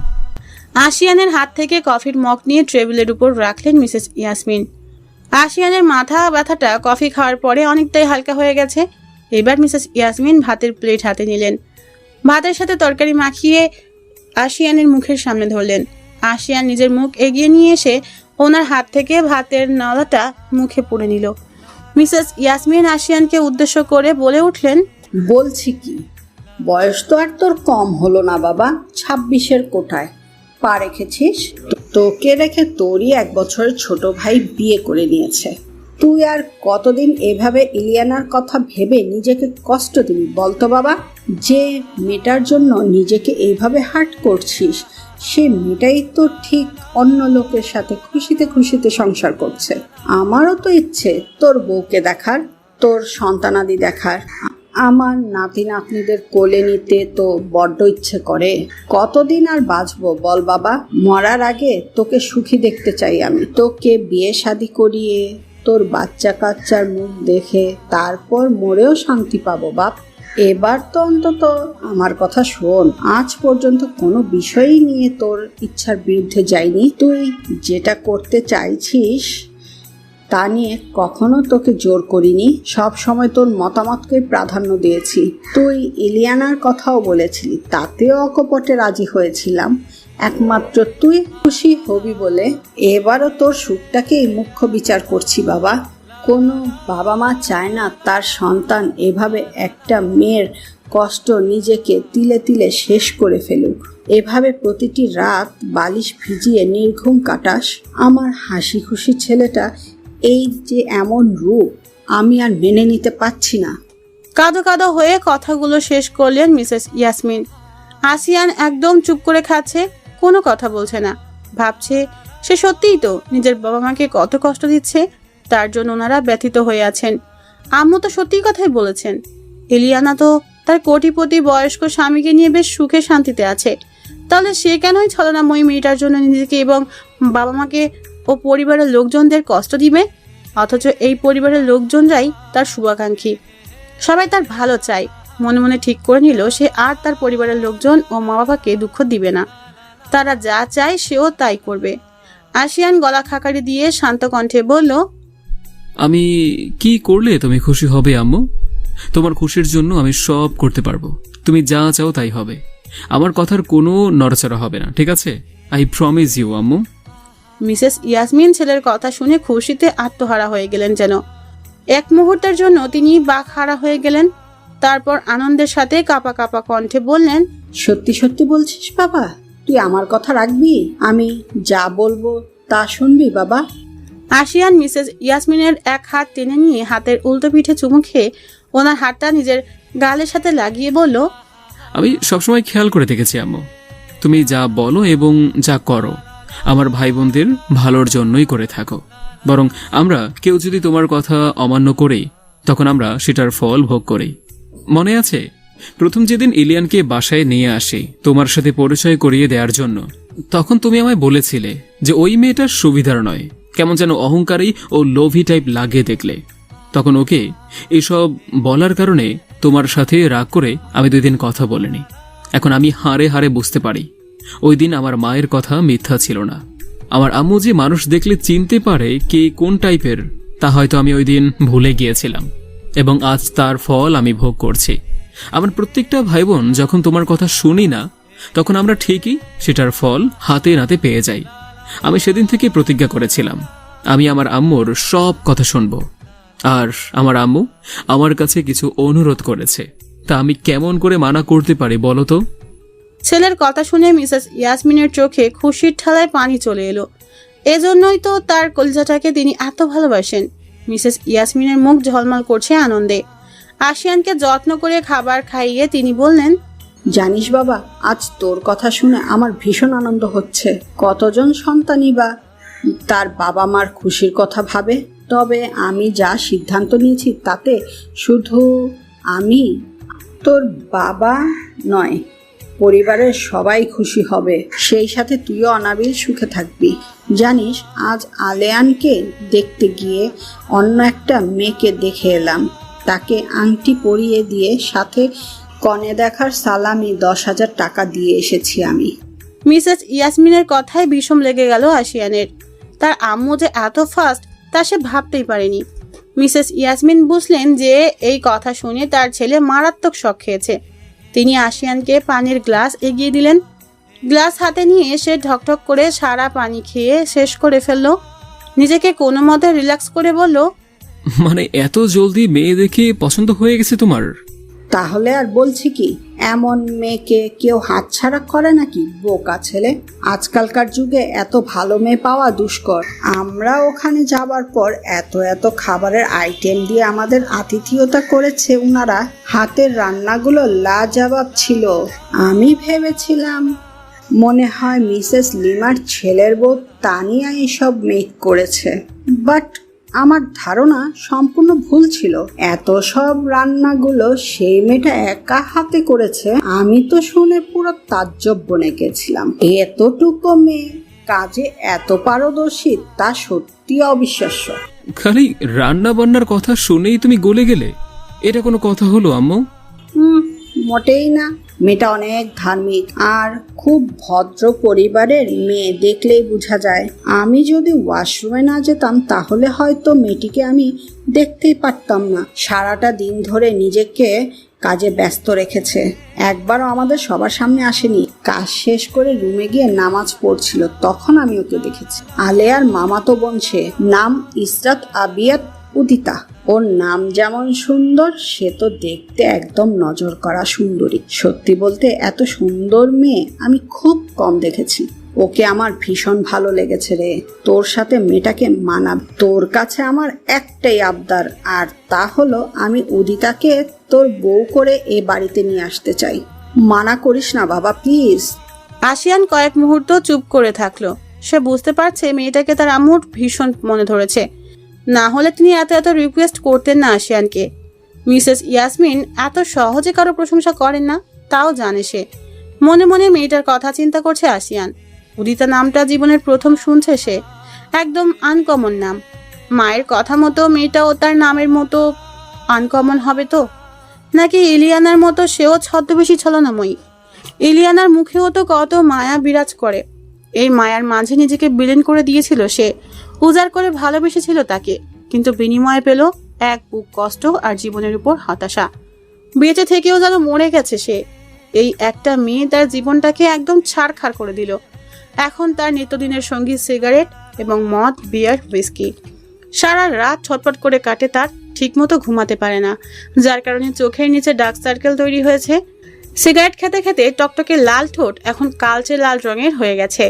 আশিয়ানের হাত থেকে কফির মগ নিয়ে টেবিলের উপর রাখলেন মিসেস ইয়াসমিন। আশিয়ানের মাথা ব্যথাটা কফি খাওয়ার পরে অনেকটাই হালকা হয়ে গেছে। এবার মিসেস ইয়াসমিন ভাতের প্লেট হাতে নিলেন। ভাতের সাথে তরকারি মাখিয়ে আশিয়ানের মুখের সামনে ধরলেন। আশিয়ান নিজের মুখ এগিয়ে নিয়ে এসে ওনার হাত থেকে ভাতের নলাটা মুখে পুরে নিল। মিসেস ইয়াসমিন আশিয়ানকে উদ্দেশ্য করে বলে উঠলেন, বলছি কি, বয়স তো আর তোর কম হলো না বাবা, 26-এর কোঠায় পা রেখেছিস। তোকে রেখে তোরই 1 বছরের ছোট ভাই বিয়ে করে নিয়েছে। তুই আর কতদিন এভাবে ইলিয়ানার কথা ভেবে নিজেকে কষ্ট দিবি বলতো বাবা? যে মেয়েটার জন্য নিজেকে এইভাবে হার্ট করছিস সে মেয়েটাই তো ঠিক অন্য লোকের সাথে খুশিতে খুশিতে সংসার করছে। আমারও তো ইচ্ছে তোর বউকে দেখার, তোর সন্তানাদি দেখার। আমার নাতি নাতনিদের কোলে নিতে তো বড্ড ইচ্ছে করে। কতদিন আর বাঁচবো বল বাবা? মরার আগে তোকে সুখী দেখতে চাই আমি। তোকে বিয়ে শাদী করিয়ে তোর বাচ্চা কাচ্চার মুখ দেখে তারপর মরেও শান্তি পাবো বাপ। এবার তো অন্তত আমার কথা শোন। আজ পর্যন্ত কোনো বিষয়ই নিয়ে তোর ইচ্ছার বিরুদ্ধে যাইনি। তুই যেটা করতে চাইছিস তা নিয়ে কখনো তোকে জোর করিনি। সব সময় তোর মতামতকে প্রাধান্য দিয়েছি। তুই ইলিয়ানার কথাও বলেছিলি, তাতেও অকপটে রাজি হয়েছিলাম, একমাত্র তুই খুশি হবি বলে। এবারও তোর সুখটাকেই মুখ্য বিচার করছি বাবা। কোনো বাবা মা চায় না তার সন্তান এভাবে একটা মেয়ের কষ্ট নিজেকে তিলে তিলে শেষ করে ফেলুক। এভাবে প্রতিটি রাত বালিশ ভিজিয়ে নির্ঘুম কাটাস। আমার হাসি খুশি ছেলেটা এই যে এমন রূপ আমি আর মেনে নিতে পারছি না। কাঁদো কাঁদো হয়ে কথাগুলো শেষ করলেন মিসেস ইয়াসমিন। আশিয়ান একদম চুপ করে খাচ্ছে, কোনো কথা বলছে না। ভাবছে সে সত্যিই তো নিজের বাবা মাকে কত কষ্ট দিচ্ছে, তার জন্য ওনারা ব্যথিত হয়ে আছেন। আম্মু তো সত্যি কথাই বলেছেন। ইলিয়ানা তো তার কোটিপতি বয়স্ক স্বামীকে নিয়ে বেশ সুখে শান্তিতে আছে, তাহলে সে কেনই ছলনাময়ী মেয়েটার জন্য নিজেকে এবং বাবা মাকে ও পরিবারের লোকজনদের কষ্ট দিবে? অথচ এই পরিবারের লোকজনরাই তার শুভাকাঙ্ক্ষী, সবাই তার ভালো চায়। মনে মনে ঠিক করে নিল সে আর তার পরিবারের লোকজন ও মা বাবাকে দুঃখ দিবে না, তারা যা চায় সেও তাই করবে। আশিয়ান গলা খাকারি দিয়ে শান্ত কণ্ঠে বলল, আমি কি করলে তুমি খুশি হবে আম্মু? তোমার খুশির জন্য আমি সব করতে পারবো। তুমি যা চাও তাই হবে। আমার কথার কোনো নড়াচড়া হবে না, ঠিক আছে? আই প্রমিস ইউ আম্মু। মিসেস ইয়াসমিন ছেলের কথা শুনে খুশিতে আত্মহারা হয়ে গেলেন যেন। এক মুহূর্তের জন্য তিনি বাকহারা হয়ে গেলেন। তারপর আনন্দের সাথে কাঁপা কাঁপা কণ্ঠে বললেন, সত্যি সত্যি বলছিস বাবা? তুই আমার কথা রাখবি? আমি যা বলবো তা শুনবি বাবা? আশিয়ান মিসেস ইয়াসমিনের এক হাত টেনে নিয়ে হাতের উল্টো পিঠে চুমু খেয়ে ওনার হাতটা নিজের গালের সাথে লাগিয়ে বলল, আমি সবসময় খেয়াল করে দেখেছি আম্মু, তুমি যা বলো এবং যা করো আমার ভাই বোনদের ভালোর জন্যই করে থাকো। বরং আমরা কেউ যদি তোমার কথা অমান্য করি তখন আমরা সেটার ফল ভোগ করি। মনে আছে প্রথম যেদিন ইলিয়ানকে বাসায় নিয়ে আসি তোমার সাথে পরিচয় করিয়ে দেওয়ার জন্য, তখন তুমি আমায় বলেছিলে যে ওই মেয়েটার সুবিধার নয়, কেমন যেন অহংকারী ও লোভী টাইপ লাগে দেখলে। তখন ওকে এসব বলার কারণে তোমার সাথে রাগ করে আমি 2 দিন কথা বলিনি। এখন আমি হাড়ে হাড়ে বুঝতে পারি ওই দিন আমার মায়ের কথা মিথ্যা ছিল না। আমার আম্মু যে মানুষ দেখলে চিনতে পারে কে কোন টাইপের, তা হয়তো আমি ওই দিন ভুলে গিয়েছিলাম এবং আজ তার ফল আমি ভোগ করছি। আমার প্রত্যেকটা ভাই বোন যখন তোমার কথা শুনি না তখন আমরা ঠিকই সেটার ফল হাতে নাতে পেয়ে যাই। আমি সেদিন থেকে প্রতিজ্ঞা করেছিলাম আমি আমার আম্মুর সব কথা শুনব। আর আমার আম্মু আমার কাছে কিছু অনুরোধ করেছে, তা আমি কেমন করে মানা করতে পারি বলো তো? ছেলের কথা শুনে মিসেস ইয়াসমিনের চোখে খুশির ঠালায় পানি চলে এলো। এজন্যই তো তার কলিজাটাকে তিনি এত ভালোবাসেন। মিসেস ইয়াসমিনের মুখ ঝলমল করছে আনন্দে। আশিয়ানকে যত্ন করে খাবার খাইয়ে তিনি বললেন, জানিস বাবা, আজ তোর কথা শুনে আমার ভীষণ আনন্দ হচ্ছে। কতজন সন্তানই বা তার বাবা মার খুশির কথা ভাবে। তবে আমি যা সিদ্ধান্ত নিয়েছি তাতে শুধু আমি, তোর বাবা নয়, পরিবারের সবাই খুশি হবে। সেই সাথে তুইও অনাবিল সুখে থাকবি। জানিস আজ আলেয়ানকে দেখতে গিয়ে অন্য একটা মেয়েকে দেখে এলাম। তাকে আংটি পরিয়ে দিয়ে সাথে কনে দেখার সালামি 10,000 টাকা দিয়ে এসেছি আমি। মিসেস ইয়াসমিনের কথায় বিষম লেগে গেল আশিয়ানের। তার আম্মু যে এত ফাস্ট তা সে ভাবতেই পারেনি। মিসেস ইয়াসমিন বুঝলেন যে এই কথা শুনে তার ছেলে মারাত্মক শক খেয়েছে। তিনি আশিয়ানকে পানির গ্লাস এগিয়ে দিলেন। গ্লাস হাতে নিয়ে সে ঢকঢক করে সারা পানি খেয়ে শেষ করে ফেলল। নিজেকে কোনো মতে রিল্যাক্স করে বলল, মানে এত জলদি মেয়ে দেখে পছন্দ হয়ে গেছে তোমার? তাহলে আর বলছি কি, এমন মেয়েকে কেউ হাতছাড়া করে নাকি? বোকা ছেলে। আজকালকার যুগে এত ভালো মেয়ে পাওয়া দুষ্কর। আমরা ওখানে যাবার পর এত এত খাবারের আইটেম দিয়ে আমাদের আতিথেয়তা করেছে উনারা। হাতের রান্নাগুলো লাজবাব ছিল। আমি ভেবেছিলাম মনে হয় মিসেস লিমার ছেলের বউ তানিয়া এসব মেক করেছে, বাট আমার ধারণা সম্পূর্ণ ভুল ছিল। এত সব রান্নাগুলো সেই মেয়েটা একা হাতে করেছে। আমি তো শুনে পুরো তাজ্জব বনে গেছিলাম। এতটুকু মেয়ে কাজে এত পারদর্শী, তা সত্যি অবিশ্বাস্য। খালি রান্না বান্নার কথা শুনেই তুমি গলে গেলে? এটা কোনো কথা হলো আম্মু? মোটেই না। মেয়েটা অনেক ধার্মিক আর খুব ভদ্র পরিবারের মেয়ে, দেখলেই বোঝা যায়। আমি যদি ওয়াশরুমে না যেতাম তাহলে হয়তো মেয়েটিকে আমি দেখতেই পারতাম না। সারাটা দিন ধরে নিজেকে কাজে ব্যস্ত রেখেছে। একবারও আমাদের সবার সামনে আসেনি। কাজ শেষ করে রুমে গিয়ে নামাজ পড়ছিল, তখন আমি ওকে দেখেছি। আলেয়ার মামাতো বোন সে, নাম ইসরাত আবিয়াত উদিতা। ওর নাম যেমন সুন্দর, সে তো দেখতে একদম নজর করা সুন্দরী। সত্যি বলতে এত সুন্দর মেয়ে আমি খুব কম দেখেছি। ওকে আমার ভীষণ ভালো লেগেছে রে। তোর সাথে মেয়েটাকে মানাবে। তোর কাছে আমার একটাই আবদার, আর তা হলো আমি উদিতাকে তোর বউ করে এ বাড়িতে নিয়ে আসতে চাই। মানা করিস না বাবা, প্লিজ। আশিয়ান কয়েক মুহূর্ত চুপ করে থাকলো। সে বুঝতে পারছে মেয়েটাকে তার আম্মুর ভীষণ মনে ধরেছে। না হলে তিনি এত এত রিকোয়েস্ট করতেন না আশিয়ানকে। মিসেস ইয়াসমিন এত সহজে কারো প্রশংসা করেন না, তাও জানে সে। মনে মনে মেয়েটার কথা চিন্তা করছে আশিয়ান। উদিতা নামটা জীবনের প্রথম শুনছে সে, একদম আনকমন নাম। মায়ের কথা মতো মেয়েটাও তার নামের মতো আনকমন হবে তো, নাকি ইলিয়ানার মতো সেও ছদ্মবেশী ছলনাময়ী? ইলিয়ানার মুখেও তো কত মায়া বিরাজ করে। এই মায়ার মাঝে নিজেকে বিলীন করে দিয়েছিল সে, উজাড় করে ভালোবেসেছিল তাকে, কিন্তু বিনিময়ে পেল এক বুক কষ্ট আর জীবনের উপর হতাশা। বেঁচে থেকেও যেন মরে গেছে সে। এই একটা মেয়ে তার জীবনটাকে একদম ছাড়খাড় করে দিল। এখন তার নিত্যদিনের সঙ্গী সিগারেট এবং মদ, বিয়ার, হুইস্কি। সারা রাত ছটফট করে কাটে তার, ঠিকমতো ঘুমাতে পারে না, যার কারণে চোখের নিচে ডার্ক সার্কেল তৈরি হয়েছে। সিগারেট খেতে খেতে টকটকে লাল ঠোঁট এখন কালচে লাল রঙের হয়ে গেছে।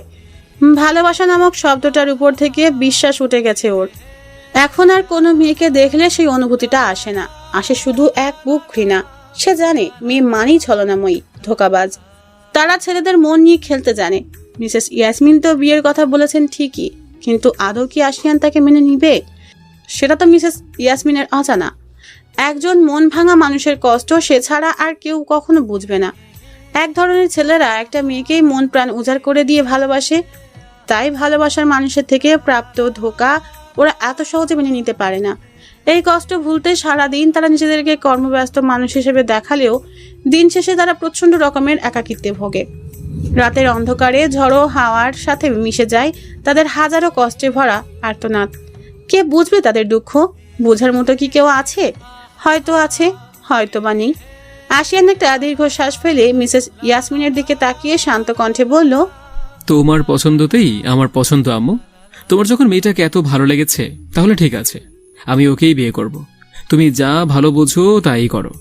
ভালোবাসা নামক শব্দটার উপর থেকে বিশ্বাস উঠে গেছে ওর। এখন আর কোনো মেয়েকে দেখলে সেই অনুভূতিটা আসে না, আসে শুধু এক বুক ঘৃণা। সে জানে মেয়ে মানেই ছলনাময়ী, ধোকাবাজ। তারা ছেলেদের মন নিয়ে খেলতে জানে। মিসেস ইয়াসমিন তো বিয়ের কথা বলেছেন ঠিকই, কিন্তু আদৌ কি আশিয়ান তাকে মেনে নিবে? সেটা তো মিসেস ইয়াসমিনের অজানা। একজন মন ভাঙা মানুষের কষ্ট সে ছাড়া আর কেউ কখনো বুঝবে না। এক ধরনের ছেলেরা একটা মেয়েকেই মন প্রাণ উজাড় করে দিয়ে ভালোবাসে, তাই ভালোবাসার মানুষের থেকে প্রাপ্ত ধোঁকা ওরা এত সহজে মেনে নিতে পারে না। এই কষ্ট ভুলতে সারাদিন তারা নিজেদেরকে কর্মব্যস্ত মানুষ হিসেবে দেখালেও দিন শেষে তারা প্রচন্ড রকমের একাকিত্বে ভোগে। রাতের অন্ধকারে ঝড়ো হাওয়ার সাথে মিশে যায় তাদের হাজারো কষ্টে ভরা আর্তনাদ। কে বুঝবে তাদের দুঃখ? বোঝার মতো কি কেউ আছে? হয়তো আছে, হয়তো বা নেই। আশিয়ান একটা দীর্ঘশ্বাস ফেলে মিসেস ইয়াসমিনের দিকে তাকিয়ে শান্ত কণ্ঠে বলল, তোমার পছন্দতেই আমার পছন্দ আম্মু। তোমার যখন মেয়েটাকে এত ভালো লেগেছে তাহলে ঠিক আছে, আমি ওকেই বিয়ে করব। তুমি যা ভালো বোঝো তাই করো,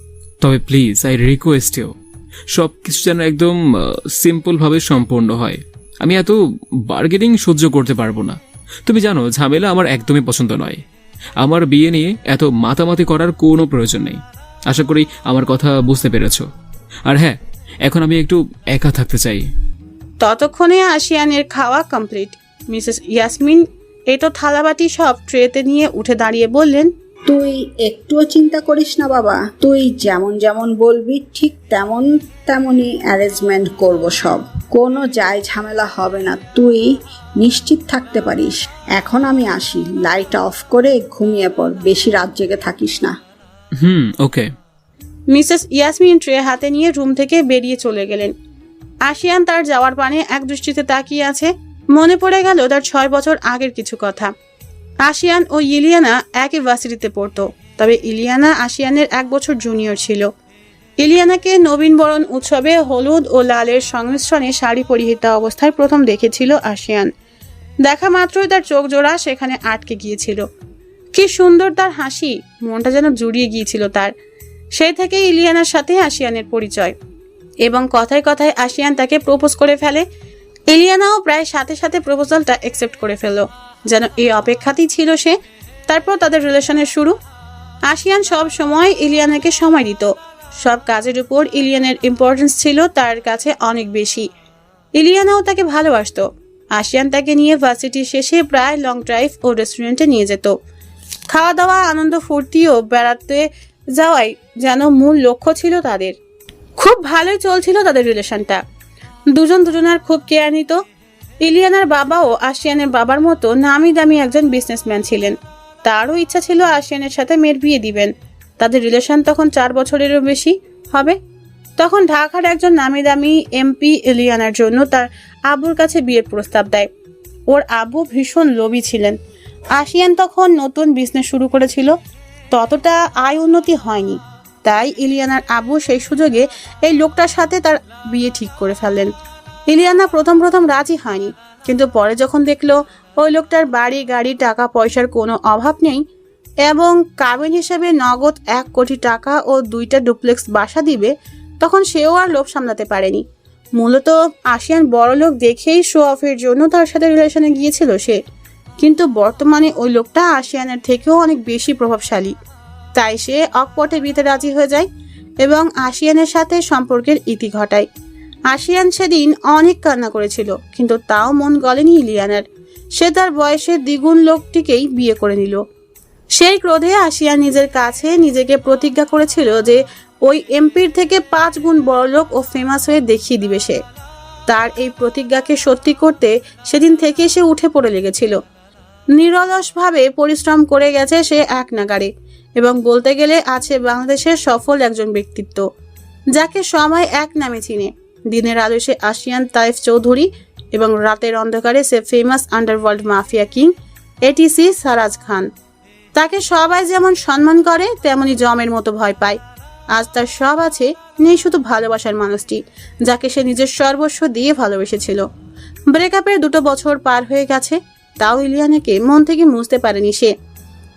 তবে প্লিজ আই রিকোয়েস্ট ইউ, সব কিছু যেন একদম সিম্পলভাবে সম্পূর্ণ হয়। আমি এত বার্গেনিং সহ্য করতে পারবো না। তুমি জানো ঝামেলা আমার একদমই পছন্দ নয়। আমার বিয়ে নিয়ে এত মাতামাতি করার কোনো প্রয়োজন নেই। আশা করি আমার কথা বুঝতে পেরেছো। আর হ্যাঁ, এখন আমি একটু একা থাকতে চাই। ততক্ষণে আশিয়ানের খাওয়া কমপ্লিট। মিসেস ইয়াসমিন এটো থালাবাটি সব ট্রেতে নিয়ে উঠে দাঁড়িয়ে বললেন, তুই একটুও চিন্তা করিস না বাবা, তুই যেমন যেমন বলবি ঠিক তেমন তেমনই অ্যারেঞ্জমেন্ট করব সব, কোনো যায় ঝামেলা হবে না, তুই নিশ্চিত থাকতে পারিস। এখন আমি আসি, লাইট অফ করে ঘুমিয়ে পড়, বেশি রাত জেগে থাকিস না। ওকে। মিসেস ইয়াসমিন ট্রে হাতে নিয়ে রুম থেকে বেরিয়ে চলে গেলেন। আশিয়ান তার যাওয়ার পানে এক দৃষ্টিতে তাকিয়ে আছে। মনে পড়ে গেল তার 6 বছর আগের কিছু কথা। আশিয়ান ও ইলিয়ানা একই ভার্সিটিতে পড়তো, তবে ইলিয়ানা আশিয়ানের 1 বছর জুনিয়র ছিল। ইলিয়ানাকে নবীনবরণ উৎসবে হলুদ ও লালের সংমিশ্রণে শাড়ি পরিহিতা অবস্থায় প্রথম দেখেছিল আশিয়ান। দেখা মাত্রই তার চোখ জোড়া সেখানে আটকে গিয়েছিল। কি সুন্দর তার হাসি, মনটা যেন জুড়িয়ে গিয়েছিল তার। সেই থেকে ইলিয়ানার সাথে আশিয়ানের পরিচয়, এবং কথায় কথায় আশিয়ান তাকে প্রপোজ করে ফেলে। ইলিয়ানাও প্রায় সাথে সাথে প্রপোজালটা অ্যাকসেপ্ট করে ফেলল, যেন এই অপেক্ষাতেই ছিল সে। তারপর তাদের রিলেশনের শুরু। আশিয়ান সব সময় ইলিয়ানাকে সময় দিত। সব কাজের উপর ইলিয়ানের ইম্পর্টেন্স ছিল তার কাছে অনেক বেশি। ইলিয়ানাও তাকে ভালোবাসতো। আশিয়ান তাকে নিয়ে ভার্সিটি শেষে প্রায় লং ড্রাইভ ও রেস্টুরেন্টে নিয়ে যেত। খাওয়া দাওয়া, আনন্দ ফুর্তি ও বেড়াতে যাওয়াই যেন মূল লক্ষ্য ছিল তাদের। খুব ভালোই চলছিল তাদের রিলেশনটা। দুজন দুজনার খুব কেয়ার নিত। ইলিয়ানার বাবাও আশিয়ানের বাবার মতো নামি দামি একজন বিজনেসম্যান ছিলেন। তারও ইচ্ছা ছিল আশিয়ানের সাথে মেয়ের বিয়ে দিবেন। তাদের রিলেশন তখন 4 বছরেরও বেশি হবে। তখন ঢাকার একজন নামি দামি এমপি ইলিয়ানার জন্য তার আব্বুর কাছে বিয়ের প্রস্তাব দেয়। ওর আব্বু ভীষণ লোভী ছিলেন। আশিয়ান তখন নতুন বিজনেস শুরু করেছিল, ততটা আয় উন্নতি হয়নি। তাই ইলিয়ানার আব্বু সেই সুযোগে এই লোকটার সাথে তার বিয়ে ঠিক করে ফেললেন। ইলিয়ানা প্রথম রাজি হয়নি, কিন্তু পরে যখন দেখলো ওই লোকটার বাড়ি গাড়ি টাকা পয়সার কোনো অভাব নেই এবং কাবিন হিসেবে নগদ 1 কোটি টাকা ও 2টা ডুপ্লেক্স বাসা দিবে, তখন সেও আর লোভ সামলাতে পারেনি। মূলত আশিয়ান বড়লোক দেখেই শো অফের জন্য তার সাথে রিলেশনে গিয়েছিল সে, কিন্তু বর্তমানে ওই লোকটা আশিয়ানের থেকেও অনেক বেশি প্রভাবশালী। তাই সে অকপটে বিয়েতে রাজি হয়ে যায় এবং আশিয়ানের সাথে সম্পর্কের ইতি ঘটায়। আশিয়ান সেদিন অনেক কান্না করেছিল, কিন্তু তাও মন গলেনি ইলিয়ানার। সে তার বয়সের দ্বিগুণ লোকটিকেই বিয়ে করে নিল। সেই ক্রোধে আসিয়া নিজের কাছে নিজেকে প্রতিজ্ঞা করেছিল যে ওই এমপির থেকে 5 গুণ বড়লোক ও ফেমাস হয়ে দেখিয়ে দিবে সে। তার এই প্রতিজ্ঞাকে সত্যি করতে সেদিন থেকে সে উঠে পড়ে লেগেছিল। নিরলসভাবে পরিশ্রম করে গেছে সে এক নাগাড়ে, এবং বলতে গেলে আছে বাংলাদেশের সফল একজন ব্যক্তিত্ব, যাকে সবাই এক নামে চিনে। দিনের আলো সে আশিয়ান তাইফ চৌধুরী, এবং রাতের অন্ধকারে সে famous underworld mafia king ATC Saraj Khan. তাকে সবাই যেমন সম্মান করে তেমনি জমের মতো ভয় পায়। আজ তার সব আছে, নেই শুধু ভালোবাসার মানুষটি, যাকে সে নিজের সর্বস্ব দিয়ে ভালোবেসেছিল। ব্রেকআপের 2 বছর পার হয়ে গেছে, তাও ইলিয়ানাকে মন থেকে মুছতে পারেনি সে।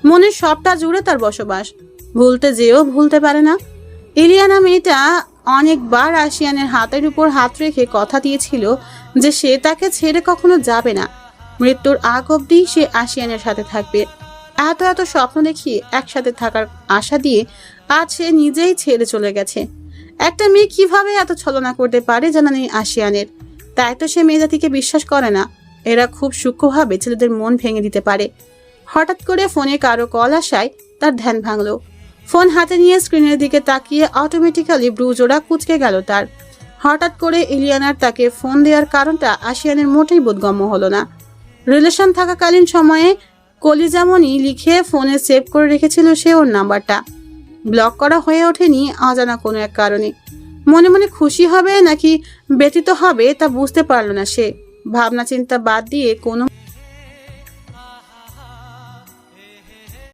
মনের সবটা জুড়ে তার বসবাস, ভুলতে যেও ভুলতে পারে না। ইলিয়ানা মেয়েটা অনেকবার আশিয়ানের হাতের উপর হাত রেখে কথা দিয়েছিল যে সে তাকে ছেড়ে কখনো যাবে না, মৃত্যুর আগ অবধি সে আশিয়ানের সাথে থাকবে। এত এত স্বপ্ন দেখিয়ে একসাথে থাকার আশা দিয়ে আজ সে নিজেই ছেড়ে চলে গেছে। একটা মেয়ে কিভাবে এত ছলনা করতে পারে জানা নেই আশিয়ানের, তাই তো সে মেয়েজাতিকে বিশ্বাস করে না। এরা খুব সূক্ষ্মভাবে ছেলেদের মন ভেঙে দিতে পারে। হঠাৎ করে ফোনে কারো কল আসায় তার ধ্যান ভাঙলো। ফোন হাতে নিয়ে স্ক্রিনের দিকে তাকিয়ে অটোমেটিক্যালি ব্রুজোড়া কুঁচকে গেল তার। হঠাৎ করে ইলিয়ানার তাকে ফোন দেওয়ার কারণটা আশিয়ানের মোটেই বোধগম্য হলো না। রিলেশন থাকাকালীন সময়ে কলিজামণি লিখে ফোনে সেভ করে রেখেছিল সে ওর নাম্বারটা। ব্লক করা হয়ে ওঠেনি অজানা কোনো এক কারণে। মনে মনে খুশি হবে নাকি ব্যথিত হবে তা বুঝতে পারল না সে। ভাবনা চিন্তা বাদ দিয়ে কোনো